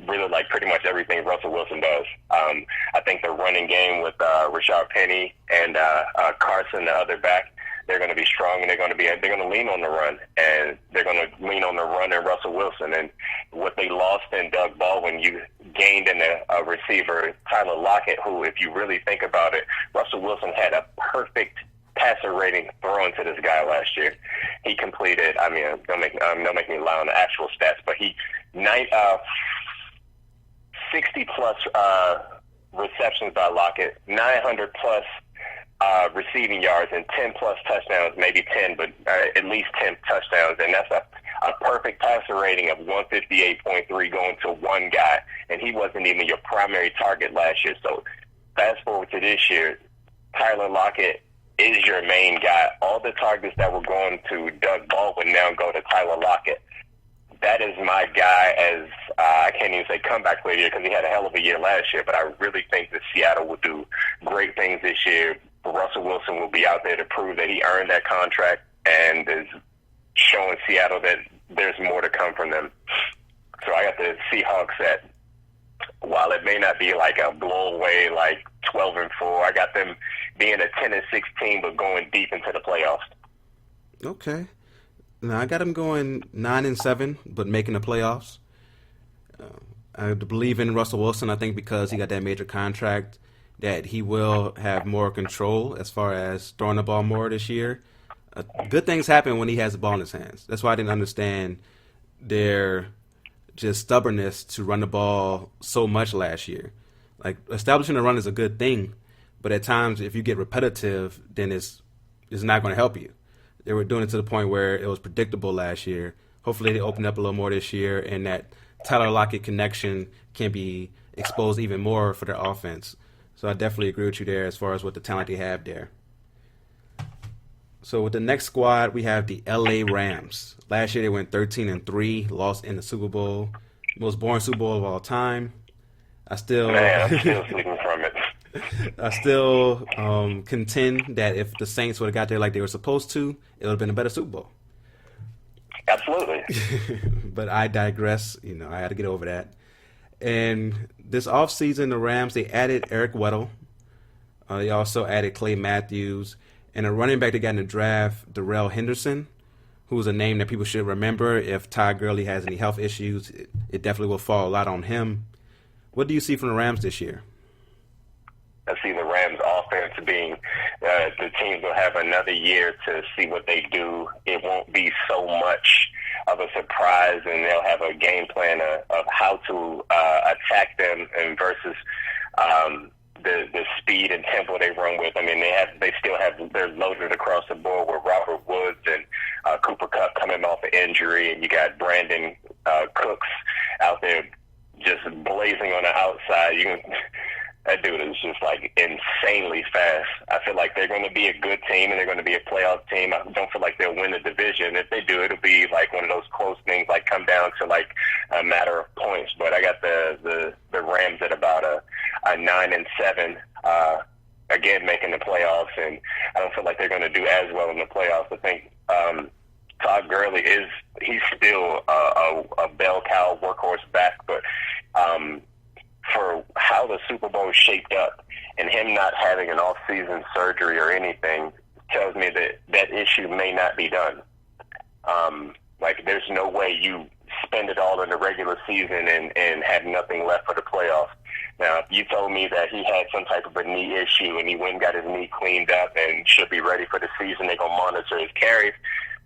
really like pretty much everything Russell Wilson does. I think the running game with Rashard Penny and Carson, the other back, they're going to be strong, and they're going to lean on the run, and they're going to lean on the run and Russell Wilson. And what they lost in Doug Baldwin, you gained in a receiver, Tyler Lockett, who, if you really think about it, Russell Wilson had a perfect passer rating thrown to this guy last year. He completed, don't make me lie on the actual stats, but he 60-plus receptions by Lockett, 900-plus receiving yards, and 10-plus touchdowns, maybe 10, but at least 10 touchdowns, and that's a perfect passer rating of 158.3 going to one guy, and he wasn't even your primary target last year. So fast forward to this year, Tyler Lockett is your main guy. All the targets that were going to Doug Baldwin now go to Tyler Lockett. That is my guy as, I can't even say comeback player because he had a hell of a year last year, but I really think that Seattle will do great things this year. Russell Wilson will be out there to prove that he earned that contract and is showing Seattle that there's more to come from them. So I got the Seahawks at, while it may not be like a blow away like 12-4, I got them being a 10-6 team but going deep into the playoffs. Okay. Now I got them going 9-7 but making the playoffs. I believe in Russell Wilson. I think because he got that major contract that he will have more control as far as throwing the ball more this year. Good things happen when he has the ball in his hands. That's why I didn't understand their just stubbornness to run the ball so much last year. Like, establishing a run is a good thing, but at times if you get repetitive, then it's not going to help you. They were doing it to the point where it was predictable last year. Hopefully they open up a little more this year, and that Tyler Lockett connection can be exposed even more for their offense. So I definitely agree with you there as far as what the talent they have there. So with the next squad, we have the LA Rams. Last year they went 13-3, lost in the Super Bowl. Most boring Super Bowl of all time. I'm still sleeping from it. I still contend that if the Saints would have got there like they were supposed to, it would have been a better Super Bowl. Absolutely. But I digress. I had to get over that. And this offseason, the Rams, they added Eric Weddle. They also added Clay Matthews. And a running back they got in the draft, Darrell Henderson, who's a name that people should remember. If Todd Gurley has any health issues, it definitely will fall a lot on him. What do you see from the Rams this year? I see the Rams offense being the teams will have another year to see what they do. It won't be so much of a surprise, and they'll have a game plan of how to attack them and versus the speed and tempo they run with. I mean, they're loaded across the board with Robert Woods and Cooper Kupp coming off an injury, and you got Brandon Cooks out there just blazing on the outside. That dude is just like insanely fast. I feel like they're going to be a good team and they're going to be a playoff team. I don't feel like they'll win the division. If they do, it'll be like one of those close things, like come down to like a matter of points. But I got the Rams at about a 9-7, again making the playoffs, and I don't feel like they're going to do as well in the playoffs. I think Todd Gurley he's still a bell cow workhorse back, but for how the Super Bowl shaped up and him not having an off-season surgery or anything tells me that issue may not be done. There's no way you spend it all in the regular season and have nothing left for the playoffs. Now, if you told me that he had some type of a knee issue and he went and got his knee cleaned up and should be ready for the season, they're going to monitor his carries,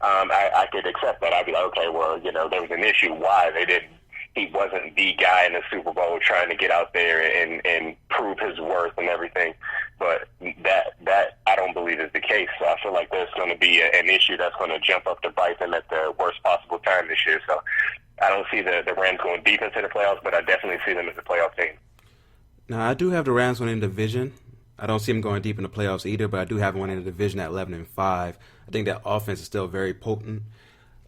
I could accept that. I'd be like, okay, well, there was an issue. Why? They didn't he wasn't the guy in the Super Bowl trying to get out there and prove his worth and everything. But that I don't believe is the case. So I feel like there's going to be an issue that's going to jump up to bite them at the worst possible time this year. So I don't see the Rams going deep into the playoffs, but I definitely see them as a playoff team. Now, I do have the Rams winning the division. I don't see them going deep in the playoffs either, but I do have them winning the division at 11-5. I think that offense is still very potent.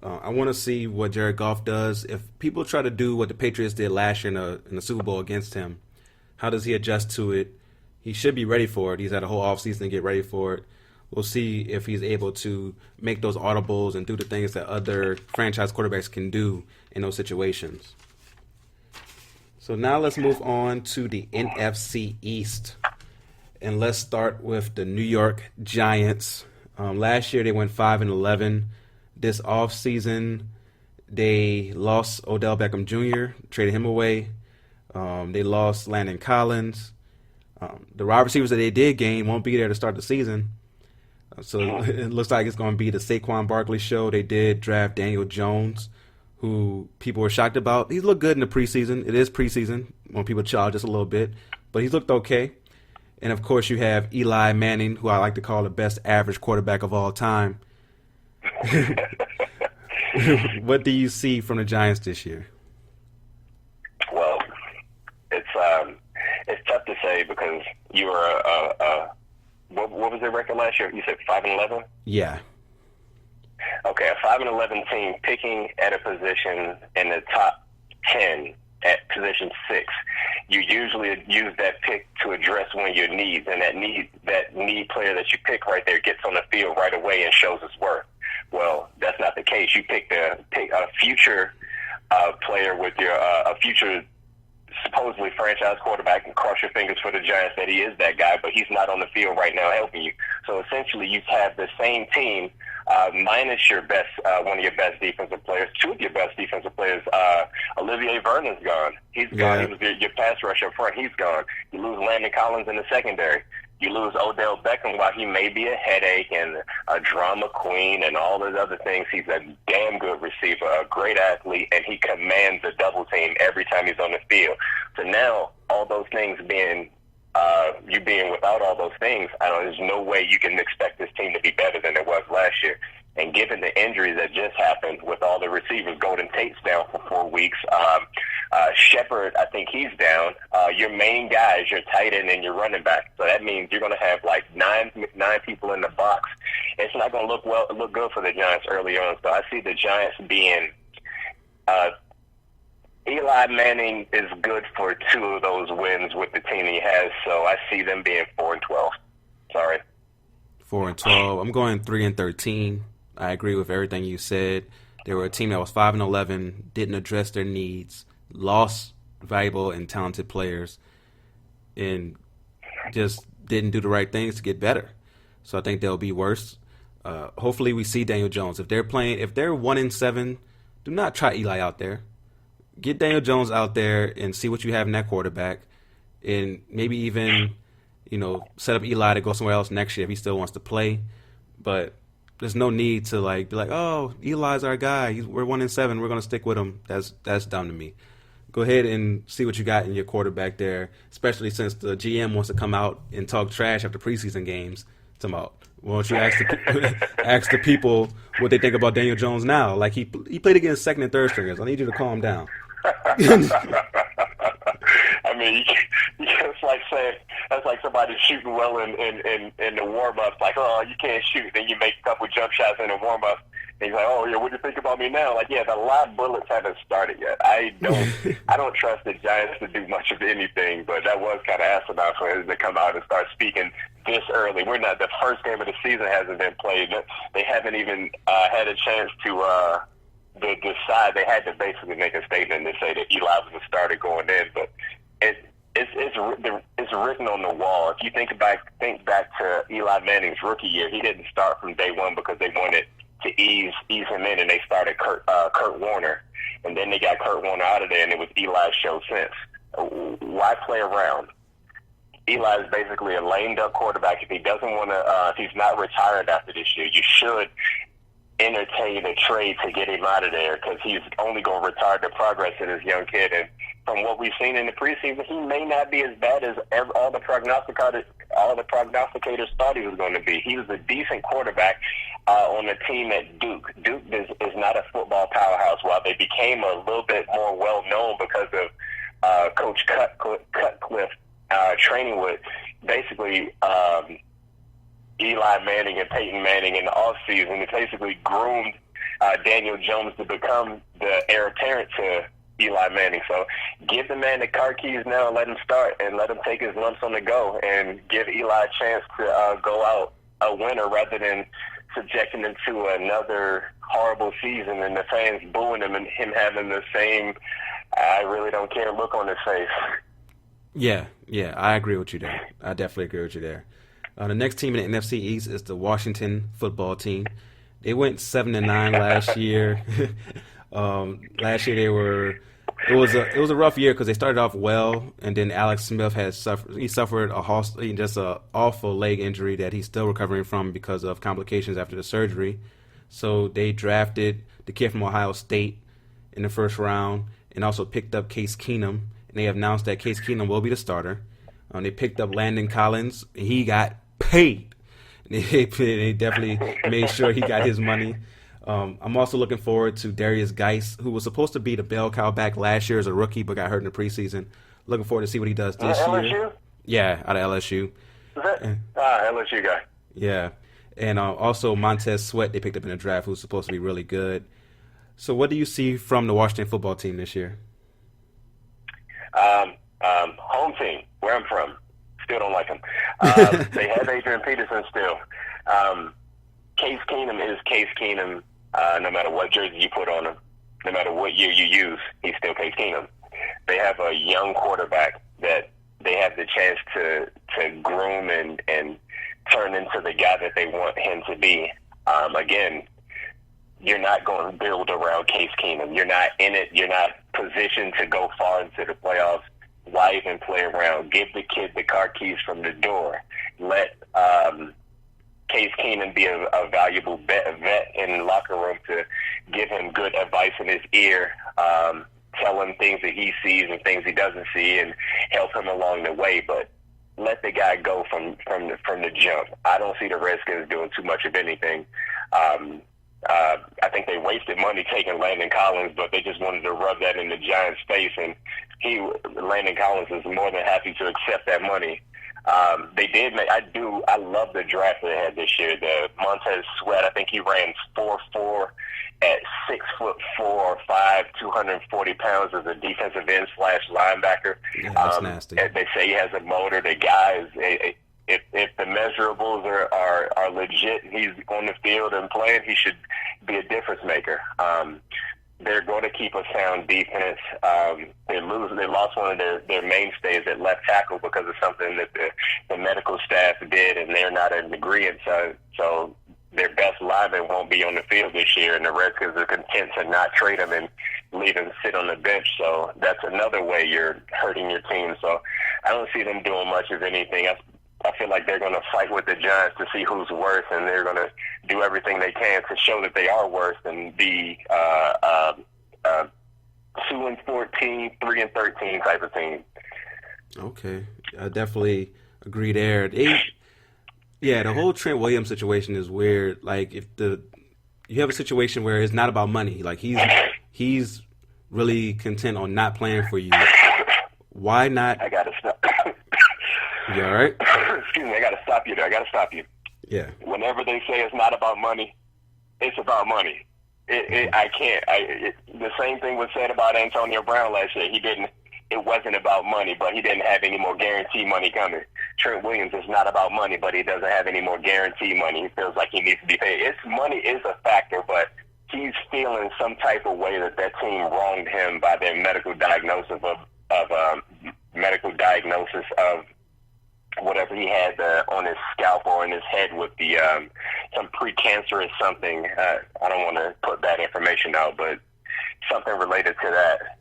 I want to see what Jared Goff does. If people try to do what the Patriots did last year in the Super Bowl against him, how does he adjust to it? He should be ready for it. He's had a whole offseason to get ready for it. We'll see if he's able to make those audibles and do the things that other franchise quarterbacks can do in those situations. So now let's move on to the NFC East. And let's start with the New York Giants. Last year they went 5-11. This offseason they lost Odell Beckham Jr., traded him away. They lost Landon Collins. The wide receivers that they did gain won't be there to start the season. So it looks like it's going to be the Saquon Barkley show. They did draft Daniel Jones, who people were shocked about. He's looked good in the preseason. It is preseason when people chill just a little bit, but he's looked okay. And, of course, you have Eli Manning, who I like to call the best average quarterback of all time. What do you see from the Giants this year? Well, it's tough to say because you were what was their record last year? You said 5-11? Yeah. Okay, a 5-11 team picking at a position in the top 10 at position 6. You usually use that pick to address one of your needs, and that need player that you pick right there gets on the field right away and shows his worth. Well, that's not the case. You pick a future player with your a future supposedly franchise quarterback, and cross your fingers for the Giants that he is that guy, but he's not on the field right now helping you. So essentially you have the same team minus your best one of your best defensive players. Two of your best defensive players, Olivier Vernon's gone. He's gone. He was your pass rusher up front. He's gone. You lose Landon Collins in the secondary. You lose Odell Beckham. While he may be a headache and a drama queen and all those other things, he's a damn good receiver, a great athlete, and he commands a double team every time he's on the field. So now, all those things being you being without all those things, there's no way you can expect this team to be better than it was last year. And given the injuries that just happened with all the receivers, Golden Tate's down for 4 weeks. Shepard, I think he's down. Your main guy is your tight end and your running back. So that means you're going to have like nine people in the box. It's not going to look good for the Giants early on. So I see the Giants being Eli Manning is good for 2 of those wins with the team he has. So I see them being 4-12. Sorry. 4-12. I'm going 3-13. I agree with everything you said. They were a team that was 5-11, didn't address their needs, lost valuable and talented players, and just didn't do the right things to get better. So I think they'll be worse. Hopefully we see Daniel Jones. If they're 1-7, do not try Eli out there. Get Daniel Jones out there and see what you have in that quarterback, and maybe even, set up Eli to go somewhere else next year if he still wants to play. But there's no need to be like, oh, Eli's our guy. We're 1-7. We're going to stick with him. That's dumb to me. Go ahead and see what you got in your quarterback there, especially since the GM wants to come out and talk trash after preseason games. Why don't you ask the people what they think about Daniel Jones now? Like he played against second and third stringers. I need you to calm down. I mean, it's like saying that's like somebody shooting well in the warm up. Like, oh, you can't shoot. Then you make a couple jump shots in the warm up. And he's like, oh yeah, what do you think about me now? Like, yeah, the live bullets haven't started yet. I don't trust the Giants to do much of anything. But that was kind of asinine for him to come out and start speaking this early. The first game of the season hasn't been played. They haven't even had a chance to decide. They had to basically make a statement and say that Eli was the starter going in. But it's written on the wall. If you think back to Eli Manning's rookie year, he didn't start from day one because they wanted to ease him in, and they started Kurt Warner, and then they got Kurt Warner out of there, and it was Eli's show since. Why play around? Eli is basically a lamed up quarterback. If he doesn't want to, if he's not retired after this year, you should entertain a trade to get him out of there because he's only going to retard the progress of this young kid. And from what we've seen in the preseason, he may not be as bad as all the prognosticators thought he was going to be. He was a decent quarterback on the team at Duke. Duke is not a football powerhouse. While they became a little bit more well-known because of Coach Cutcliffe training with basically Eli Manning and Peyton Manning in the offseason. He basically groomed Daniel Jones to become the heir apparent to Eli Manning. So give the man the car keys now and let him start and let him take his lumps on the go and give Eli a chance to go out a winner rather than subjecting him to another horrible season and the fans booing him and him having the same I really don't care look on his face. Yeah, I agree with you there. I definitely agree with you there. The next team in the NFC East is the Washington football team. They went 7-9 last year. Last year it was a rough year because they started off well, and then Alex Smith suffered just an awful leg injury that he's still recovering from because of complications after the surgery. So they drafted the kid from Ohio State in the first round and also picked up Case Keenum, and they have announced that Case Keenum will be the starter. They picked up Landon Collins, and he got paid. They definitely made sure he got his money. I'm also looking forward to Darius Geis, who was supposed to be the bell cow back last year as a rookie, but got hurt in the preseason. Looking forward to see what he does this year. LSU? Yeah, out of LSU. LSU guy. Yeah. And also Montez Sweat they picked up in the draft, who's supposed to be really good. So what do you see from the Washington football team this year? Home team, where I'm from. Still don't like him. They have Adrian Peterson still. Case Keenum is Case Keenum no matter what jersey you put on him. No matter what year you use, he's still Case Keenum. They have a young quarterback that they have the chance to groom and turn into the guy that they want him to be. Again, you're not going to build around Case Keenum. You're not in it. You're not positioned to go far into the playoffs. Why even play around? Give the kid the car keys from the door. Let Case Keenum be a valuable vet in the locker room to give him good advice in his ear, tell him things that he sees and things he doesn't see, and help him along the way. But let the guy go from the jump. I don't see the Redskins doing too much of anything. I think they wasted money taking Landon Collins, but they just wanted to rub that in the Giants' face, and Landon Collins is more than happy to accept that money. They did I love the draft they had this year. The Montez Sweat, I think he ran 4.4 at 6'4" or 5", 240 pounds as a defensive end / linebacker. Yeah, that's nasty. They say he has a motor. The guy is if the measurables are legit, he's on the field and playing, he should be a difference maker. They're going to keep a sound defense. They lost one of their mainstays at left tackle because of something that the medical staff did, and they're not in agreement. So their best lineman won't be on the field this year, and the Redskins are content to not trade him and leave him sit on the bench. So that's another way you're hurting your team. So I don't see them doing much of anything. I feel like they're going to fight with the Giants to see who's worse, and they're going to do everything they can to show that they are worse and be 2-14, 3-13 type of team. Okay, I definitely agree there. The whole Trent Williams situation is weird. Like if you have a situation where it's not about money, like he's really content on not playing for you. Why not? I gotta stop. You all right? Excuse me, I gotta stop you there. Yeah. Whenever they say it's not about money, it's about money. I can't. The same thing was said about Antonio Brown last year. It wasn't about money, but he didn't have any more guarantee money coming. Trent Williams is not about money, but he doesn't have any more guarantee money. He feels like he needs to be paid. Money is a factor, but he's feeling some type of way that team wronged him by their medical diagnosis of whatever he had on his scalp or in his head with the some precancerous something. I don't want to put that information out, but something related to that.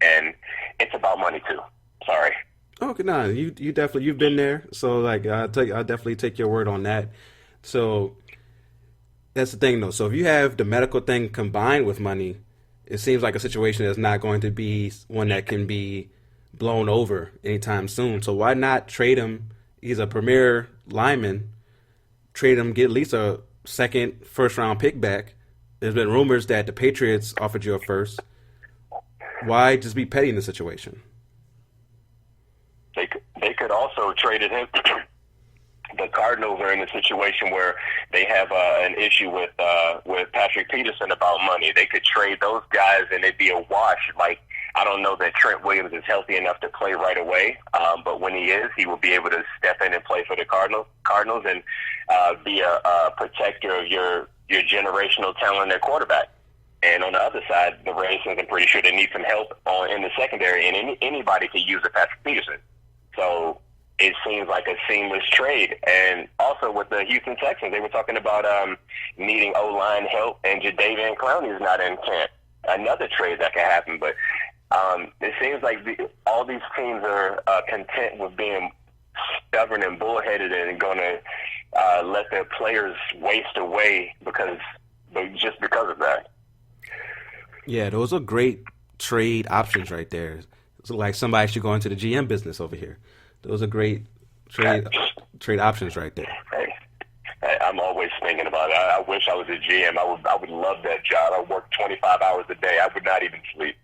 And it's about money too. Sorry. Okay, no, you definitely you've been there. So like I definitely take your word on that. So That's the thing, though. So if you have the medical thing combined with money, it seems like a situation that's not going to be one that can be blown over anytime soon. So why not trade him? He's a premier lineman. Trade him, get at least a second, first-round pick back. There's been rumors that the Patriots offered you a first. Why just be petty in the situation? They could also trade him. The Cardinals are in a situation where they have an issue with Patrick Peterson about money. They could trade those guys and it'd be a wash. Like, I don't know that Trent Williams is healthy enough to play right away, but when he is, he will be able to step in and play for the Cardinals and be a protector of your generational talent at quarterback. And on the other side, the Ravens, I'm pretty sure they need some help in the secondary, and anybody could use a Patrick Peterson. So it seems like a seamless trade. And also with the Houston Texans, they were talking about needing O-line help, and Jadeveon Clowney is not in camp. Another trade that could happen. But it seems like all these teams are content with being stubborn and bullheaded and going to let their players waste away because of that. Yeah, those are great trade options right there. It's like somebody should go into the GM business over here. Those are great trade options right there. Hey, I'm always thinking about it. I wish I was a GM. I would love that job. I work 25 hours a day. I would not even sleep.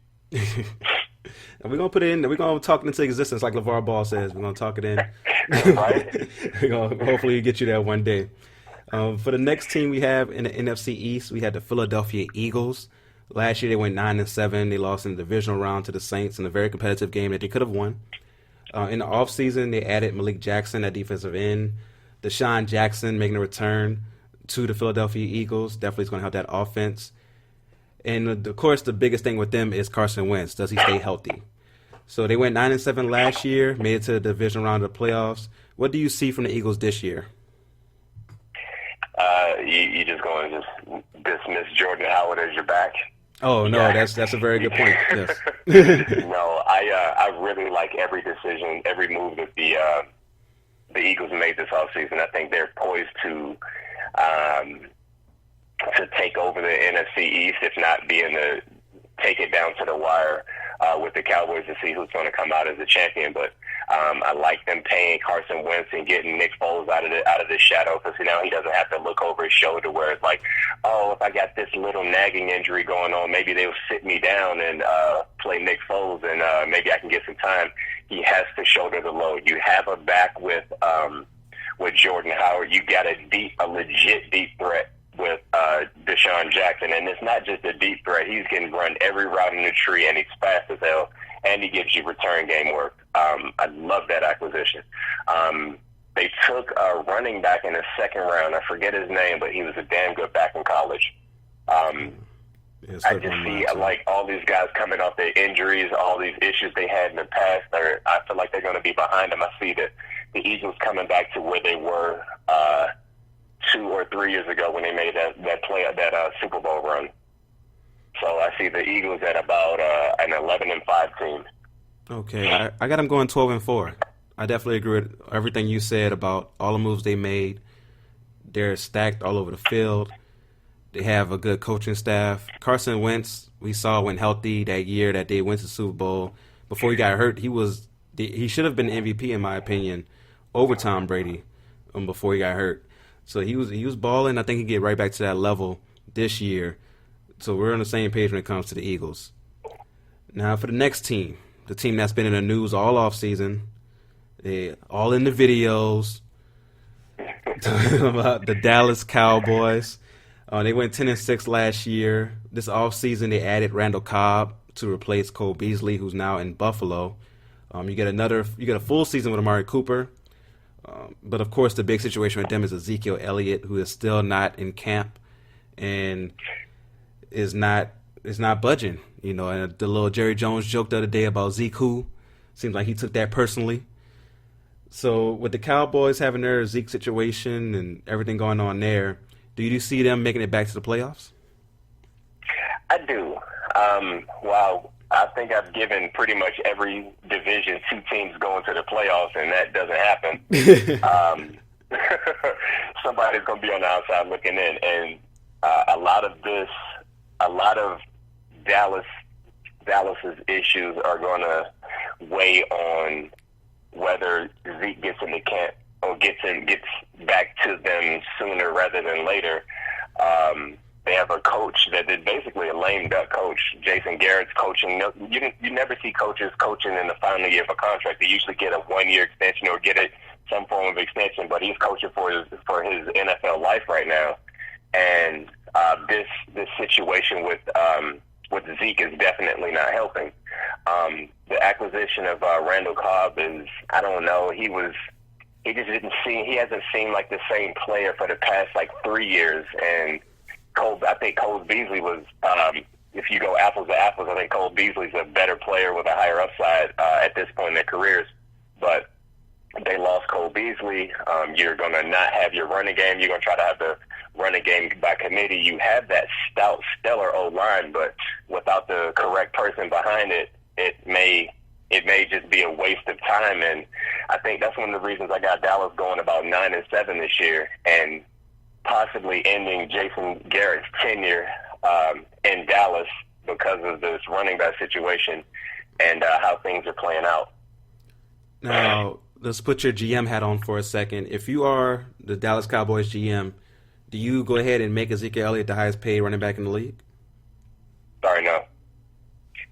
And we're going to put it in. We're going to talk it into existence like LeVar Ball says. We're going to talk it in. Right? We're going to hopefully get you there one day. For the next team we have in the NFC East, we had the Philadelphia Eagles. Last year they went 9-7. They lost in the divisional round to the Saints in a very competitive game that they could have won. In the offseason, they added Malik Jackson at defensive end. Deshaun Jackson making a return to the Philadelphia Eagles. Definitely is going to help that offense. And, of course, the biggest thing with them is Carson Wentz. Does he stay healthy? So they went 9-7 last year, made it to the division round of the playoffs. What do you see from the Eagles this year? You just going to just dismiss Jordan Howard as your back? Oh, no, that's a very good point. Yes. No, I really like every decision, every move that the Eagles made this offseason. I think they're poised to take over the NFC East, if not take it down to the wire with the Cowboys to see who's going to come out as the champion. But I like them paying Carson Wentz and getting Nick Foles out of the shadow, because now he doesn't have to look over his shoulder where it's like, oh, if I got this little nagging injury going on, maybe they'll sit me down and play Nick Foles, and maybe I can get some time. He has to shoulder the load. You have a back with Jordan Howard. You got a legit deep threat with Deshaun Jackson, and it's not just a deep threat. He's getting run every route in the tree, and he's fast as hell, and he gives you return game work. I love that acquisition. They took a running back in the second round. I forget his name, but he was a damn good back in college. I just see like all these guys coming off their injuries, all these issues they had in the past. I feel like they're going to be behind them. I see the Eagles coming back to where they were 2 or 3 years ago when they made that Super Bowl run. So I see the Eagles at about an 11-5 team. Okay, I got them going 12-4. I definitely agree with everything you said about all the moves they made. They're stacked all over the field. They have a good coaching staff. Carson Wentz, we saw when healthy that year that they went to the Super Bowl. Before he got hurt, he should have been MVP in my opinion over Tom Brady before he got hurt. So he was balling. I think he get right back to that level this year. So we're on the same page when it comes to the Eagles. Now for the next team, the team that's been in the news all offseason, they all in the videos, talking about the Dallas Cowboys. They went 10-6 last year. This offseason, they added Randall Cobb to replace Cole Beasley, who's now in Buffalo. You get a full season with Amari Cooper. But of course, the big situation with them is Ezekiel Elliott, who is still not in camp and is not budging. You know, and the little Jerry Jones joke the other day about Zeke who seems like he took that personally. So with the Cowboys having their Zeke situation and everything going on there, do you see them making it back to the playoffs? I do. Wow. I think I've given pretty much every division 2 teams going to the playoffs, and that doesn't happen. Somebody's going to be on the outside looking in, and a lot of Dallas's issues are going to weigh on whether Zeke gets in the camp or gets back to them sooner rather than later. They have a coach that is basically a lame duck coach. Jason Garrett's coaching. You never see coaches coaching in the final year of a contract. They usually get a 1-year extension or get some form of extension, but he's coaching for his NFL life right now. And this situation with Zeke is definitely not helping. The acquisition of Randall Cobb is, I don't know, he hasn't seemed like the same player for the past 3 years. And I think Cole Beasley was, if you go apples to apples, I think Cole Beasley's a better player with a higher upside at this point in their careers. But they lost Cole Beasley. You're going to not have your running game. You're going to try to have the running game by committee. You have that stout, stellar O-line, but without the correct person behind it, it may just be a waste of time. And I think that's one of the reasons I got Dallas going about 9-7 this year, and possibly ending Jason Garrett's tenure in Dallas because of this running back situation and how things are playing out. Now, let's put your GM hat on for a second. If you are the Dallas Cowboys GM, do you go ahead and make Ezekiel Elliott the highest paid running back in the league? Sorry, no.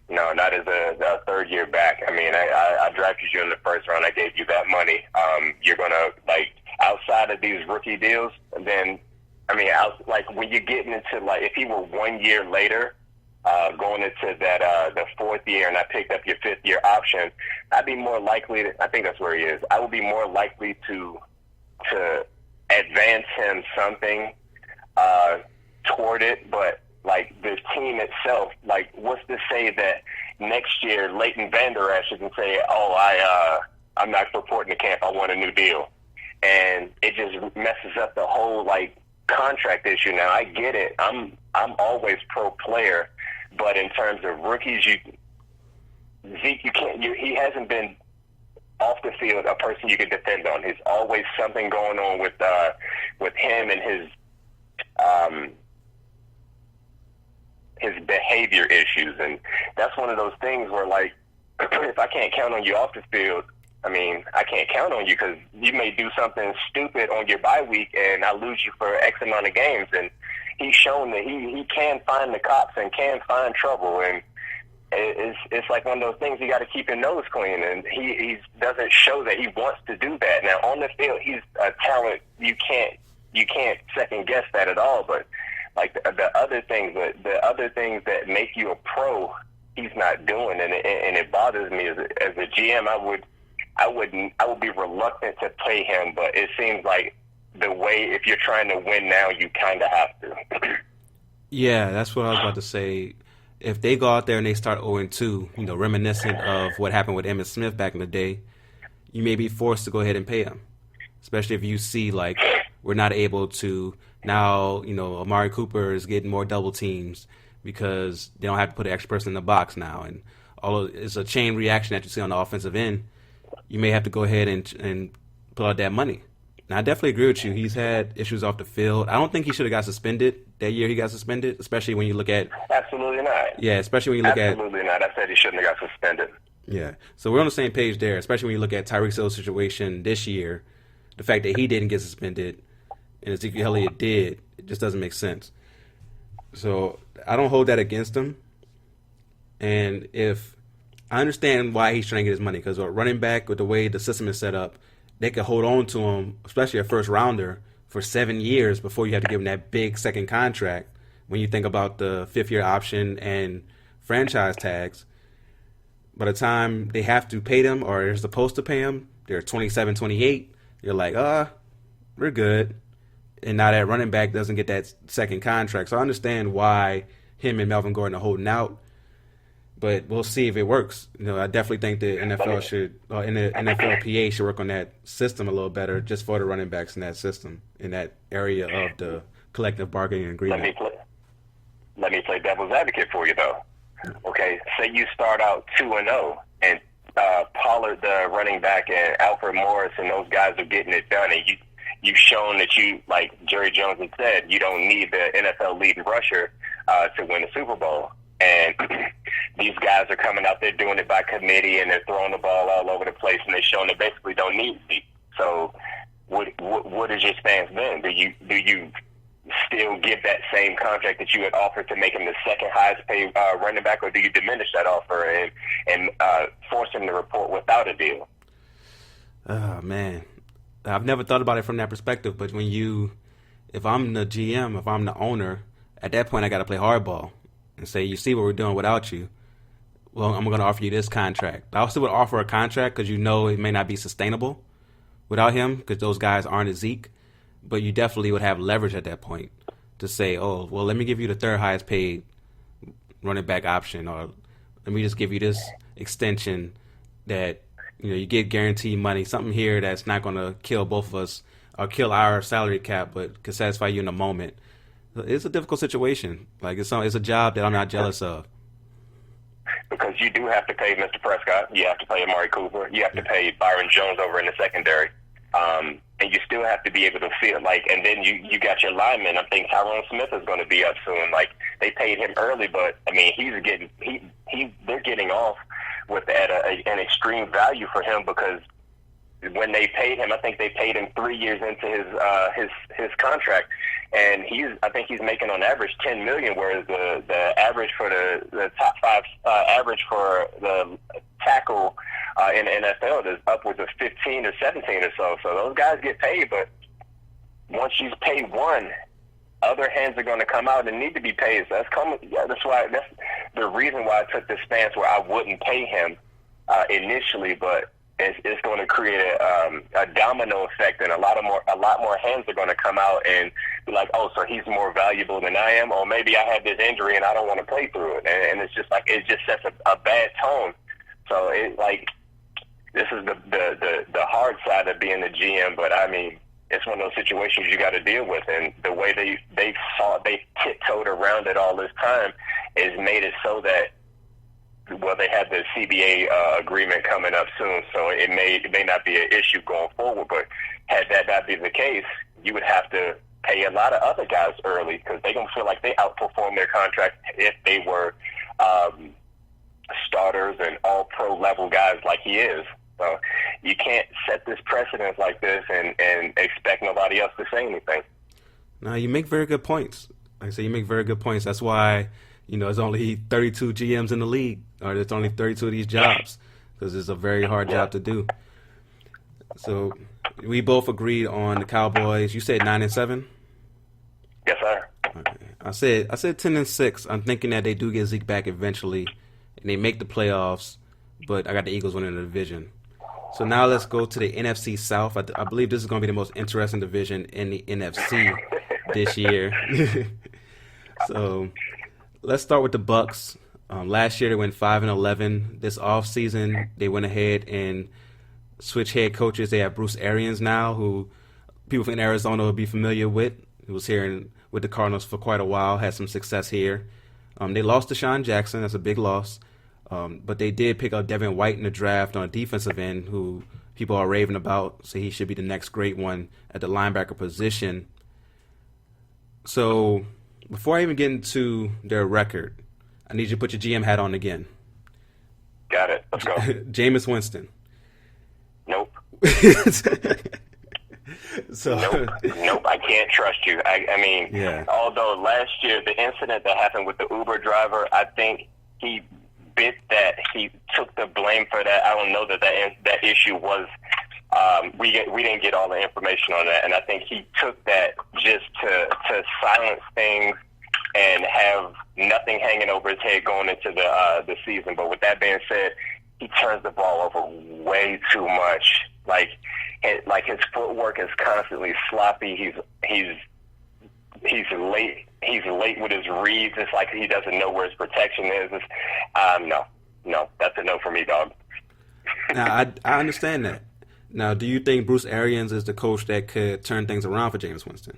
No, not as a third year back. I mean, I drafted you in the first round. I gave you that money. You're going to, outside of these rookie deals, then, I mean, when you're getting into, if he were 1 year later, going into that the fourth year, and I picked up your fifth year option, I'd be more likely to, I think that's where he is, I would be more likely to advance him something toward it, but the team itself, what's to say that next year Leighton Vander Esch can say, I'm not reporting to camp, I want a new deal. And it just messes up the whole contract issue. Now I get it. I'm always pro player, but in terms of rookies, Zeke, he hasn't been off the field a person you can depend on. There's always something going on with him and his behavior issues, and that's one of those things where if I can't count on you off the field, I mean, I can't count on you because you may do something stupid on your bye week and I lose you for X amount of games. And he's shown that he can find the cops and can find trouble, and it's like one of those things you got to keep your nose clean, and he doesn't show that he wants to do that. Now on the field, he's a talent. You can't second guess that at all, but the other things that make you a pro, he's not doing, and it bothers me as a GM. I would be reluctant to pay him, but it seems like the way, if you're trying to win now, you kind of have to. Yeah, that's what I was about to say. If they go out there and they start 0-2, reminiscent of what happened with Emmitt Smith back in the day, you may be forced to go ahead and pay him, especially if you see we're not able to. Now, Amari Cooper is getting more double teams because they don't have to put an extra person in the box now. And it's a chain reaction that you see on the offensive end. You may have to go ahead and pull out that money. Now, I definitely agree with you. He's had issues off the field. I don't think he should have got suspended that year he got suspended, especially when you look at... Absolutely not. Yeah, especially when you look Absolutely not. I said he shouldn't have got suspended. Yeah. So we're on the same page there, especially when you look at Tyreek Hill's situation this year. The fact that he didn't get suspended and Ezekiel Elliott did, it just doesn't make sense. So I don't hold that against him. And I understand why he's trying to get his money, because a running back, with the way the system is set up, they could hold on to him, especially a first rounder, for 7 years before you have to give him that big second contract. When you think about the fifth-year option and franchise tags, by the time they have to pay them or they're supposed to pay them, they're 27, 28. You're like, we're good. And now that running back doesn't get that second contract. So I understand why him and Melvin Gordon are holding out. But we'll see if it works. I definitely think the NFL the NFLPA should work on that system a little better, just for the running backs in that system, in that area of the collective bargaining agreement. Let me play devil's advocate for you, though. Okay, say you start out 2-0, and Pollard, the running back, and Alfred Morris, and those guys are getting it done, and you've shown that you, like Jerry Jones had said, you don't need the NFL leading rusher to win the Super Bowl. And these guys are coming out there doing it by committee, and they're throwing the ball all over the place, and they're showing they basically don't need Zeke. So what is your stance then? Do you still give that same contract that you had offered to make him the second highest paid running back, or do you diminish that offer and force him to report without a deal? Oh, man. I've never thought about it from that perspective, but if I'm the GM, if I'm the owner, at that point I got to play hardball and say, you see what we're doing without you? Well, I'm going to offer you this contract. I also would offer a contract because you know it may not be sustainable without him because those guys aren't a Zeke. But you definitely would have leverage at that point to say, oh, well, let me give you the third highest paid running back option, or let me just give you this extension that, you get guaranteed money, something here that's not going to kill both of us or kill our salary cap, but can satisfy you in the moment. It's a difficult situation. Like it's a job that I'm not jealous of. Because you do have to pay Mr. Prescott, you have to pay Amari Cooper, you have to pay Byron Jones over in the secondary. And you still have to be able to feel like, and then you got your lineman. I think Tyrone Smith is going to be up soon. Like they paid him early, but I mean they're getting off with an extreme value for him because when they paid him, I think they paid him 3 years into his contract, and I think he's making on average $10 million, whereas the average for the top five average for the tackle in the NFL is upwards of 15 or 17 or so. So those guys get paid, but once you pay one, other hands are going to come out and need to be paid. So that's the reason why I took this stance where I wouldn't pay him initially, but it's going to create a domino effect, and a lot more hands are going to come out and be like, oh, so he's more valuable than I am, or maybe I had this injury and I don't want to play through it, and it's just like it just sets a bad tone. So this is the hard side of being the GM, but I mean, it's one of those situations you got to deal with, and the way they tiptoed around it all this time is made it so that, well, they have the CBA agreement coming up soon, so it may not be an issue going forward. But had that not be the case, you would have to pay a lot of other guys early because they're gonna feel like they outperformed their contract if they were starters and all-pro level guys like he is. So you can't set this precedent like this and expect nobody else to say anything. No, you make very good points. Like I say, you make very good points. That's why, there's only 32 GMs in the league, or there's only 32 of these jobs, because it's a very hard job to do. So we both agreed on the Cowboys. You said 9-7? Yes, sir. Okay. I said 10-6. I'm thinking that they do get Zeke back eventually, and they make the playoffs, but I got the Eagles winning the division. So now let's go to the NFC South. I believe this is going to be the most interesting division in the NFC this year. So let's start with the Bucks. Last year they went 5-11. This offseason they went ahead and switched head coaches. They have Bruce Arians now, who people in Arizona will be familiar with. He was here with the Cardinals for quite a while, had some success here. They lost to Deshaun Jackson. That's a big loss. But they did pick up Devin White in the draft on a defensive end, who people are raving about, so he should be the next great one at the linebacker position. So before I even get into their record, I need you to put your GM hat on again. Got it. Let's go. Jameis Winston. Nope. So Nope, I can't trust you. I mean, yeah. Although last year the incident that happened with the Uber driver, I think he bit that. He took the blame for that. I don't know that issue was. We didn't get all the information on that, and I think he took that just to silence things and have nothing hanging over his head going into the season. But with that being said, he turns the ball over way too much. Like his footwork is constantly sloppy. He's late. He's late with his reads. It's like he doesn't know where his protection is. No, that's a no for me, dog. Now I understand that. Now, do you think Bruce Arians is the coach that could turn things around for Jameis Winston?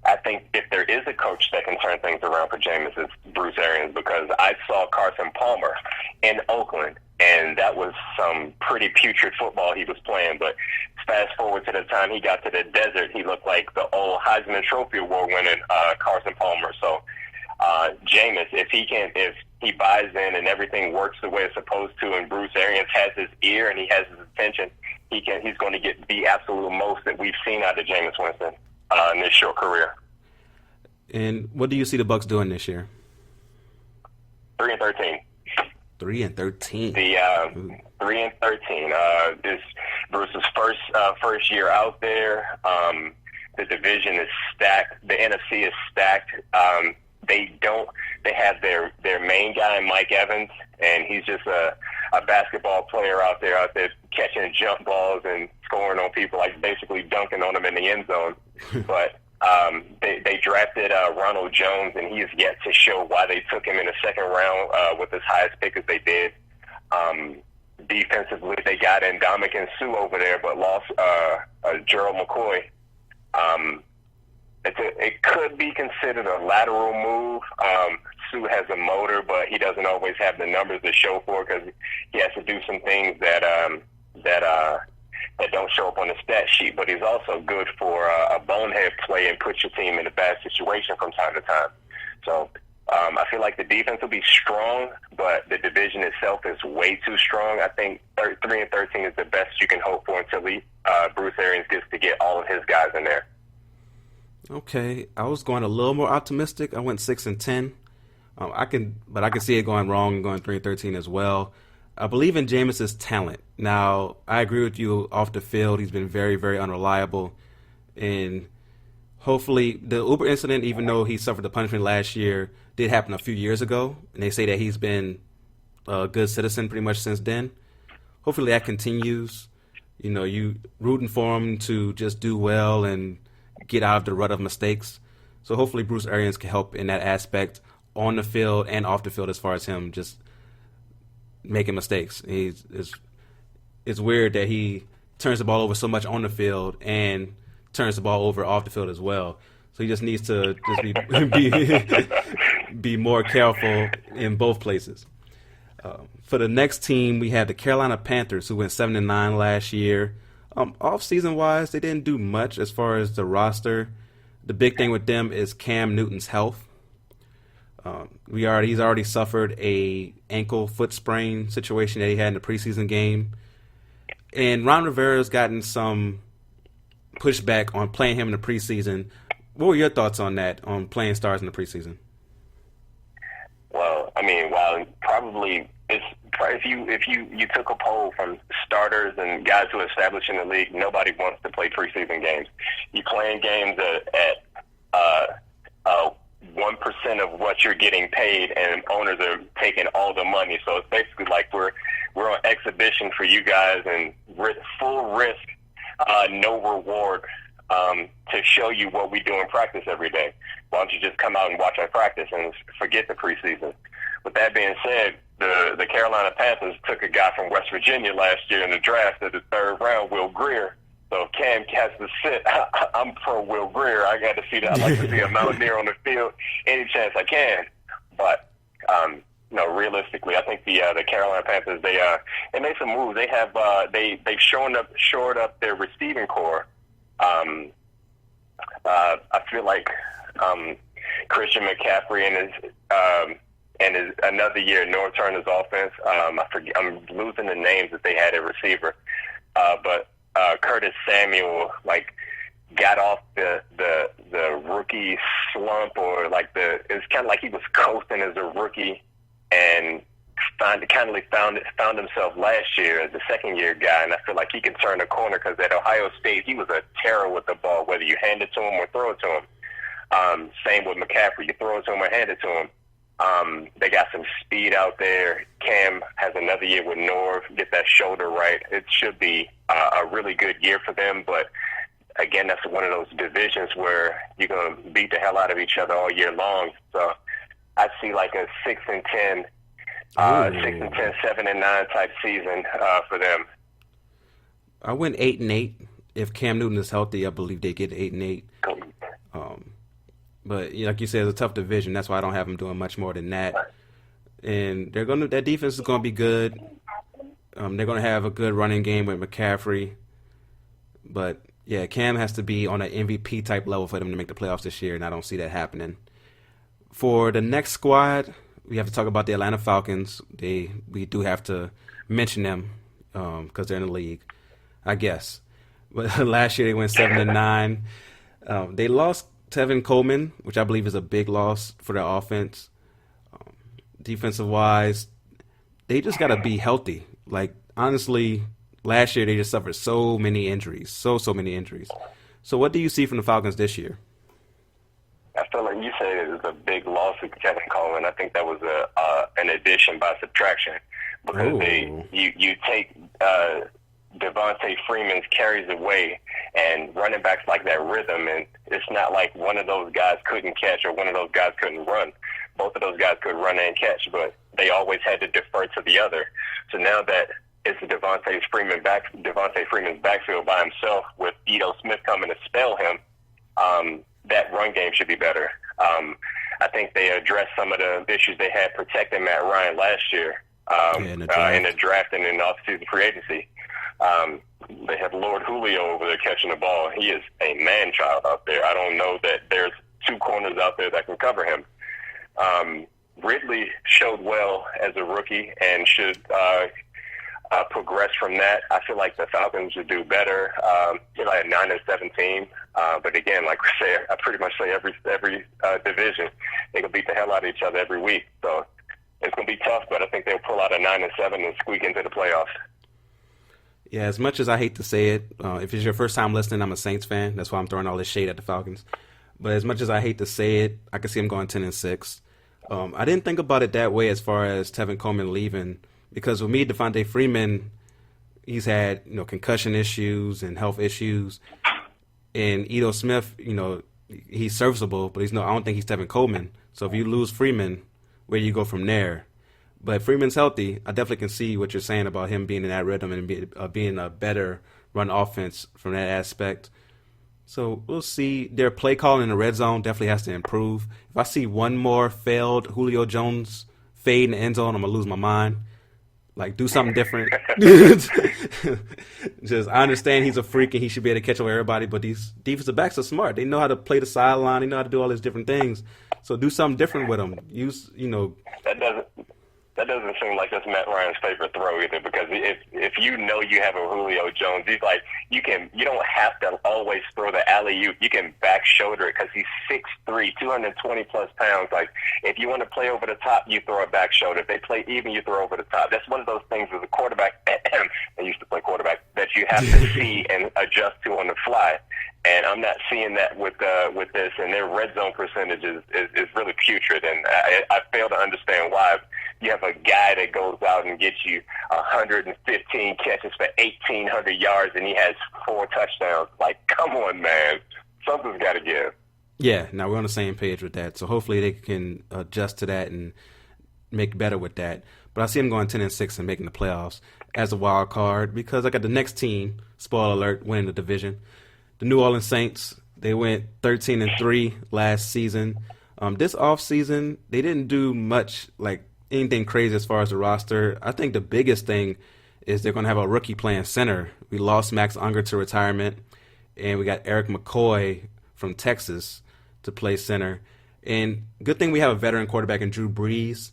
I think if there is a coach that can turn things around for Jameis, it's Bruce Arians, because I saw Carson Palmer in Oakland, and that was some pretty putrid football he was playing. But fast forward to the time he got to the desert, he looked like the old Heisman Trophy Award winning Carson Palmer. So Jameis, if he buys in and everything works the way it's supposed to, and Bruce Arians has his ear and he has his attention, he's going to get the absolute most that we've seen out of Jameis Winston in this short career. And what do you see the Bucs doing this year? 3-13. 3-13. The 3-13. This Bruce's first year out there. The division is stacked. The NFC is stacked. They have their main guy, Mike Evans, and he's just a basketball player out there catching jump balls and scoring on people, like basically dunking on them in the end zone. But they drafted Ronald Jones, and he has yet to show why they took him in the second round with as high as pick as they did. Defensively, they got in Ndamukong Suh over there, but lost Gerald McCoy. It could be considered a lateral move. Suh has a motor, but he doesn't always have the numbers to show for it because he has to do some things that don't show up on the stat sheet. But he's also good for a bonehead play and put your team in a bad situation from time to time. So I feel like the defense will be strong, but the division itself is way too strong. I think 3-13 is the best you can hope for until Bruce Arians gets to get all of his guys in there. Okay, I was going a little more optimistic. I went 6-10. I can see it going wrong and going 3-13 as well. I believe in Jameis's talent. Now, I agree with you off the field. He's been very, very unreliable. And hopefully the Uber incident, even though he suffered the punishment last year, did happen a few years ago. And they say that he's been a good citizen pretty much since then. Hopefully that continues. You know, you rooting for him to just do well and get out of the rut of mistakes. So hopefully Bruce Arians can help in that aspect on the field and off the field as far as him just making mistakes. It's weird that he turns the ball over so much on the field and turns the ball over off the field as well. So he just needs to be more careful in both places. For the next team, we had the Carolina Panthers, who went 7-9 last year. Off-season wise, they didn't do much as far as the roster. The big thing with them is Cam Newton's health. He's already suffered a ankle foot sprain situation that he had in the preseason game. And Ron Rivera's gotten some pushback on playing him in the preseason. What were your thoughts on that, on playing stars in the preseason? Well, I mean, if you took a poll from starters and guys who are established in the league, nobody wants to play preseason games. You're playing games at 1% of what you're getting paid, and owners are taking all the money. So it's basically like we're on exhibition for you guys, and full risk, no reward, to show you what we do in practice every day. Why don't you just come out and watch our practice and forget the preseason? With that being said, the Carolina Panthers took a guy from West Virginia last year in the draft at the third round, Will Grier. So if Cam has to sit, I'm pro Will Grier. I got to see that. I'd like to see a Mountaineer on the field any chance I can. But realistically, I think the Carolina Panthers they made some moves. They have they've shored up their receiving core. I feel like Christian McCaffrey and his another year North Turner's offense. I'm losing the names that they had at receiver, but Curtis Samuel got off the rookie slump, or it's kind of like he was coasting as a rookie, and found himself last year as a second year guy, and I feel like he can turn the corner because at Ohio State he was a terror with the ball, whether you hand it to him or throw it to him. Same with McCaffrey, you throw it to him or hand it to him. They got some speed out there. Cam has another year with Norv, get that shoulder right. It should be a really good year for them, but again, that's one of those divisions where you're going to beat the hell out of each other all year long. So I see like a 6-10, 6-10, 7-9 type season for them. I went 8-8. If Cam Newton is healthy, I believe they get 8-8. But like you said, it's a tough division. That's why I don't have them doing much more than that. And that defense is going to be good. They're going to have a good running game with McCaffrey. But yeah, Cam has to be on an MVP type level for them to make the playoffs this year, and I don't see that happening. For the next squad, we have to talk about the Atlanta Falcons. We do have to mention them because they're in the league, I guess. But last year they went 7-9. They lost Tevin Coleman, which I believe is a big loss for their offense. Defensive wise, they just got to be healthy. Like, honestly, last year they just suffered so many injuries, so many injuries. So what do you see from the Falcons this year? I feel like you said it was a big loss of Tevin Coleman. I think that was an addition by subtraction because you take Devontae Freeman's carries away, and running backs like that rhythm, and it's not like one of those guys couldn't catch or one of those guys couldn't run. Both of those guys could run and catch, but they always had to defer to the other. So now that it's Devontae Freeman's backfield by himself with Ito Smith coming to spell him, that run game should be better. I think they addressed some of the issues they had protecting Matt Ryan last year in the draft and in the offseason free agency. They have Lord Julio over there catching the ball. He is a man-child out there. I don't know that there's two corners out there that can cover him. Ridley showed well as a rookie and should progress from that. I feel like the Falcons should do better. Like a 9-17. But again, like we say, I pretty much say every division, they can beat the hell out of each other every week. So it's going to be tough, but I think they'll pull out a 9-7 and squeak into the playoffs. Yeah, as much as I hate to say it, if it's your first time listening, I'm a Saints fan. That's why I'm throwing all this shade at the Falcons. But as much as I hate to say it, I can see them going 10-6. I didn't think about it that way as far as Tevin Coleman leaving, because with me, Devontae Freeman, he's had concussion issues and health issues, and Ito Smith, he's serviceable, but I don't think he's Tevin Coleman. So if you lose Freeman, where do you go from there? But if Freeman's healthy, I definitely can see what you're saying about him being in that rhythm and being a better run offense from that aspect. So we'll see. Their play calling in the red zone definitely has to improve. If I see one more failed Julio Jones fade in the end zone, I'm going to lose my mind. Like, do something different. Just, I understand he's a freak and he should be able to catch over everybody, but these defensive backs are smart. They know how to play the sideline. They know how to do all these different things. So do something different with them. That doesn't seem like that's Matt Ryan's favorite throw either, because if you know you have a Julio Jones, he's like, you don't have to always throw the alley-oop. You can back shoulder it because he's 6'3", 220-plus pounds. Like, if you want to play over the top, you throw a back shoulder. If they play even, you throw over the top. That's one of those things as a quarterback, I used to play quarterback, that you have to see and adjust to on the fly. And I'm not seeing that with this, and their red zone percentage is really putrid, and I fail to understand why. You have a guy that goes out and gets you 115 catches for 1,800 yards, and he has 4 touchdowns. Like, come on, man. Something's got to give. Yeah, now we're on the same page with that. So hopefully they can adjust to that and make better with that. But I see them going 10-6 and making the playoffs as a wild card, because I got the next team, spoiler alert, winning the division. The New Orleans Saints, they went 13-3 last season. This offseason, they didn't do much, like anything crazy as far as the roster. I think the biggest thing is they're going to have a rookie playing center. We lost Max Unger to retirement, and we got Eric McCoy from Texas to play center. And good thing we have a veteran quarterback in Drew Brees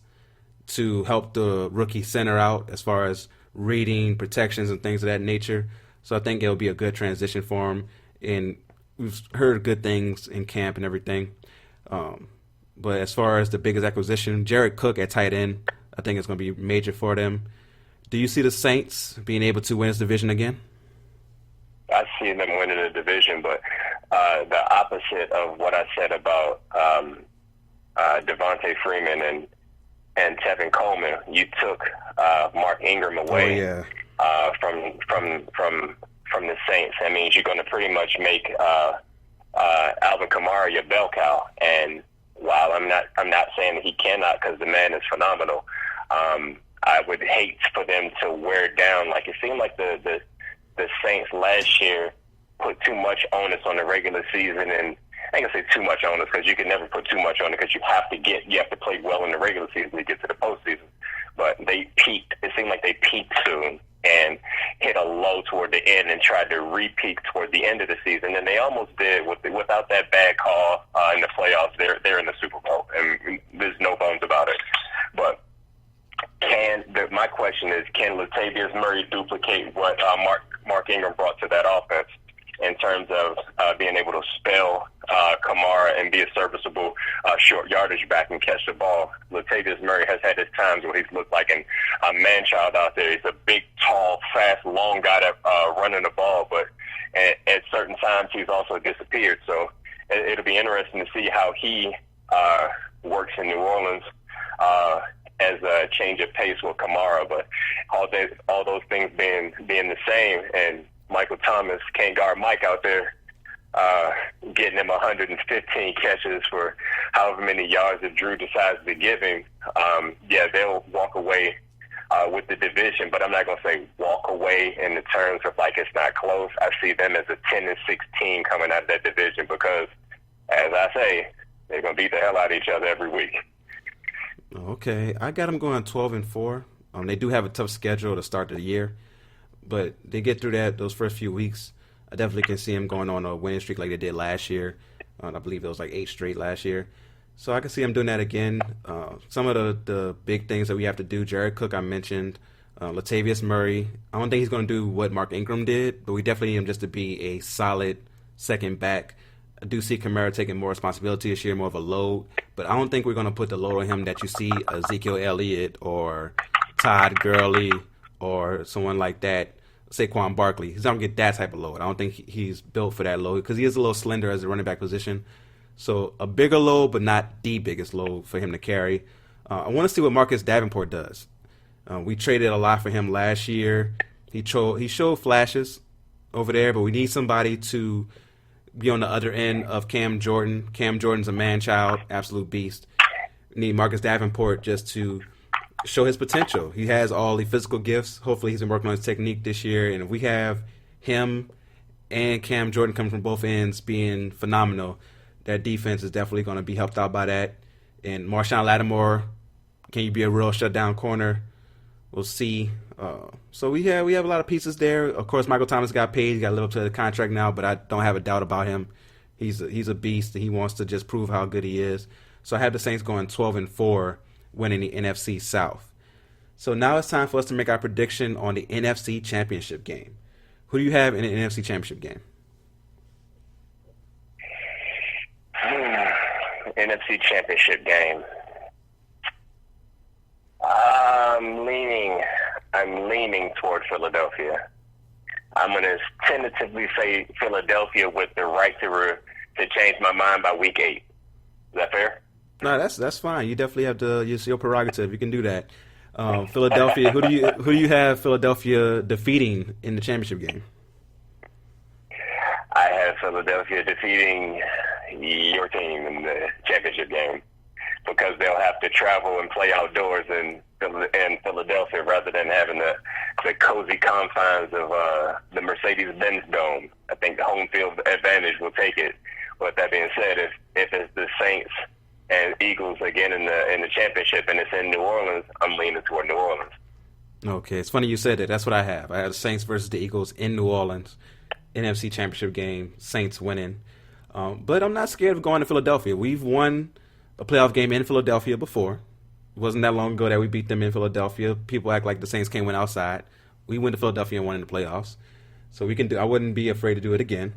to help the rookie center out as far as reading, protections, and things of that nature. So I think it'll be a good transition for him. And we've heard good things in camp and everything. But as far as the biggest acquisition, Jared Cook at tight end, I think it's going to be major for them. Do you see the Saints being able to win this division again? I see them winning the division, but the opposite of what I said about Devontae Freeman and Tevin Coleman, you took Mark Ingram away from the Saints. That means you're going to pretty much make Alvin Kamara your bell cow. And while I'm not saying that he cannot, because the man is phenomenal, I would hate for them to wear down. Like, it seemed like the Saints last year put too much onus on the regular season, and I ain't gonna say too much onus, because you can never put too much on it, because you have to play well in the regular season to get to the postseason. But they peaked. It seemed like they peaked soon and hit hit a low toward the end and tried to re-peak toward the end of the season, and they almost did without that bad call in the playoffs. They're in the Super Bowl, and there's no bones about it. But my question is, can Latavius Murray duplicate what Mark Ingram brought to that offense in terms of being able to spell Kamara and be a serviceable short yardage back and catch the ball? Latavius Murray has had his times where he's looked like a man-child out there. He's a big, tall, fast, long guy that running the ball, but at certain times he's also disappeared. So it'll be interesting to see how he works in New Orleans as a change of pace with Kamara. But all those things being the same, and Michael Thomas can't guard Mike out there, getting him 115 catches for however many yards that Drew decides to give him. They'll walk away with the division, but I'm not going to say walk away in the terms of like it's not close. I see them as a 10-16 coming out of that division because, as I say, they're going to beat the hell out of each other every week. Okay, I got them going 12-4. They do have a tough schedule to start the year, but they get through those first few weeks. I definitely can see them going on a winning streak like they did last year. I believe it was like 8 straight last year. So I can see them doing that again. Some of the big things that we have to do, Jared Cook I mentioned, Latavius Murray. I don't think he's going to do what Mark Ingram did, but we definitely need him just to be a solid second back. I do see Kamara taking more responsibility this year, more of a load, but I don't think we're going to put the load on him that you see Ezekiel Elliott or Todd Gurley or someone like that, Saquon Barkley. He's not going to get that type of load. I don't think he's built for that load because he is a little slender as a running back position. So a bigger load, but not the biggest load for him to carry. I want to see what Marcus Davenport does. We traded a lot for him last year. He showed flashes over there, but we need somebody to be on the other end of Cam Jordan. Cam Jordan's a man-child, absolute beast. We need Marcus Davenport just to show his potential. He has all the physical gifts. Hopefully he's been working on his technique this year. And if we have him and Cam Jordan coming from both ends being phenomenal, that defense is definitely going to be helped out by that. And Marshawn Lattimore, can you be a real shutdown corner? We'll see. So we have a lot of pieces there. Of course, Michael Thomas got paid. He got to live up to the contract now, but I don't have a doubt about him. He's a beast. He wants to just prove how good he is. So I have the Saints going 12-4, winning the NFC South. So now it's time for us to make our prediction on the NFC Championship game. Who do you have in the NFC Championship game? NFC Championship game. I'm leaning toward Philadelphia. I'm going to tentatively say Philadelphia with the right to change my mind by week 8. Is that fair? No, that's fine. You definitely have to use your prerogative. You can do that. Philadelphia. Who do you have Philadelphia defeating in the championship game? I have Philadelphia defeating your team in the championship game because they'll have to travel and play outdoors in Philadelphia rather than having the cozy confines of the Mercedes-Benz Dome. I think the home field advantage will take it. But that being said, if it's the Saints and Eagles again in the championship and it's in New Orleans, I'm leaning toward New Orleans. Okay, it's funny you said that. That's what I have. I have the Saints versus the Eagles in New Orleans, NFC Championship game, Saints winning. But I'm not scared of going to Philadelphia. We've won a playoff game in Philadelphia before. It wasn't that long ago that we beat them in Philadelphia. People act like the Saints can't win outside. We went to Philadelphia and won in the playoffs. So we can do. I wouldn't be afraid to do it again.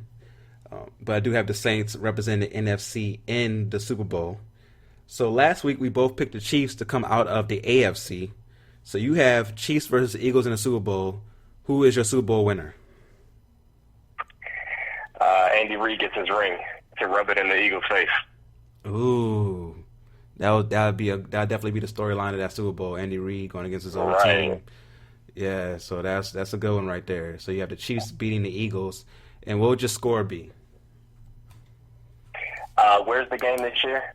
But I do have the Saints representing the NFC in the Super Bowl. So last week we both picked the Chiefs to come out of the AFC. So you have Chiefs versus the Eagles in the Super Bowl. Who is your Super Bowl winner? Andy Reid gets his ring to rub it in the Eagles' face. Ooh, that'd definitely be the storyline of that Super Bowl. Andy Reid going against his old team. Yeah, so that's a good one right there. So you have the Chiefs beating the Eagles, and what would your score be? Where's the game this year?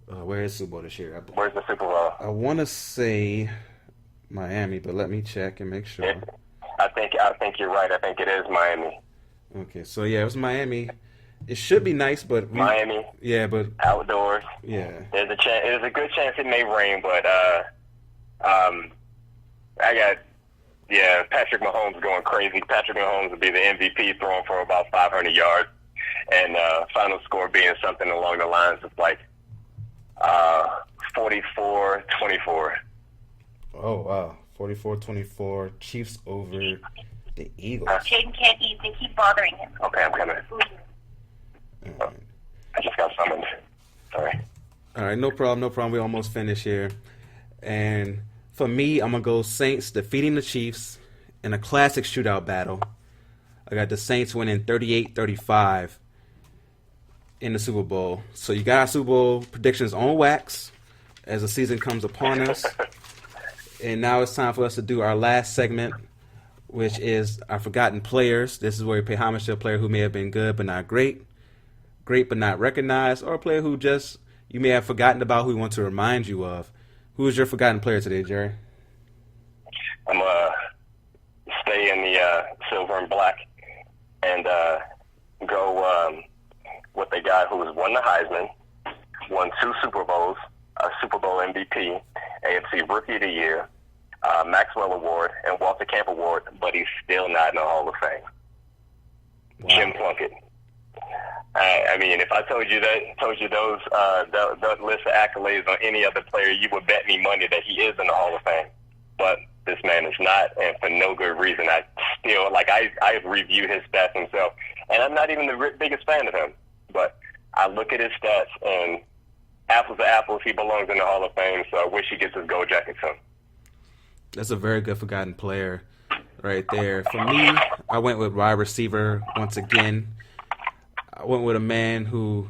Where is Super Bowl this year? Where's the Super Bowl? I want to say Miami, but let me check and make sure. I think you're right. I think it is Miami. Okay, so yeah, it was Miami. It should be nice, but Miami. Yeah, but outdoors. Yeah, there's a good chance it may rain, but I got Yeah, Patrick Mahomes going crazy. Patrick Mahomes will be the MVP, throwing for about 500 yards, and final score being something along the lines of like 44-24. Oh, wow. 44-24, Chiefs over the Eagles. Jaden can't eat. They keep bothering him. Okay, I'm coming. Right. I just got summoned. Sorry. All right, no problem. We almost finished here. And for me, I'm going to go Saints defeating the Chiefs in a classic shootout battle. I got the Saints winning 38-35 in the Super Bowl. So you got our Super Bowl predictions on wax as the season comes upon us. And now it's time for us to do our last segment, which is our forgotten players. This is where we pay homage to a player who may have been good but not great, great but not recognized, or a player who just you may have forgotten about, who we want to remind you of. Who is your forgotten player today, Jerry? I'm going to stay in the silver and black and go with the guy who has won the Heisman, won 2 Super Bowls, a Super Bowl MVP, AFC Rookie of the Year, Maxwell Award, and Walter Camp Award, but he's still not in the Hall of Fame. Wow. Jim Plunkett. I mean, if I told you those that list of accolades on any other player, you would bet me money that he is in the Hall of Fame. But this man is not, and for no good reason. I still, I review his stats himself, and I'm not even the biggest fan of him. But I look at his stats, and apples to apples, he belongs in the Hall of Fame, so I wish he gets his gold jacket soon. That's a very good forgotten player right there. For me, I went with wide receiver once again. I went with a man who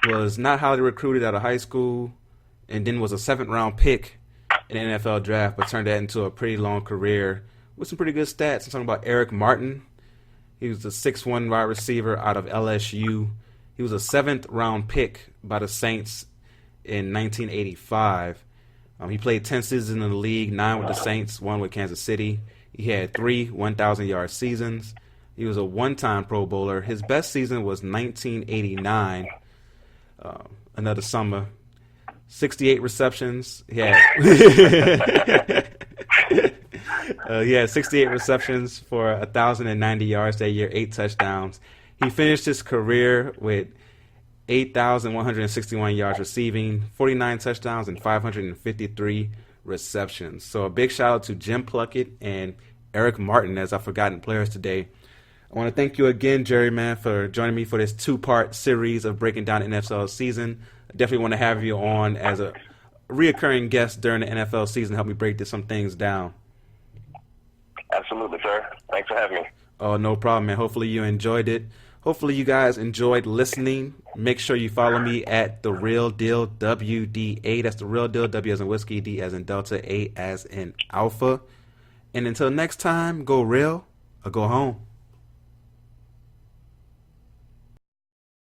was not highly recruited out of high school and then was a 7th-round pick in the NFL draft, but turned that into a pretty long career with some pretty good stats. I'm talking about Eric Martin. He was a 6'1" wide receiver out of LSU. He was a 7th-round pick by the Saints in 1985. He played 10 seasons in the league, 9 with the Saints, 1 with Kansas City. He had 3 1,000-yard seasons. He was a 1-time Pro Bowler. His best season was 1989, another summer. 68 receptions. He had, he had 68 receptions for 1,090 yards that year, 8 touchdowns. He finished his career with 8,161 yards receiving, 49 touchdowns, and 553 receptions. So a big shout out to Jim Plunkett and Eric Martin as our forgotten players today. I want to thank you again, Jerry, man, for joining me for this 2-part series of breaking down the NFL season. I definitely want to have you on as a reoccurring guest during the NFL season, help me break some things down. Absolutely, sir. Thanks for having me. Oh, no problem, man. Hopefully you enjoyed it. Hopefully you guys enjoyed listening. Make sure you follow me at The Real Deal WDA. That's The Real Deal, W as in whiskey, D as in Delta, A as in Alpha. And until next time, go real or go home.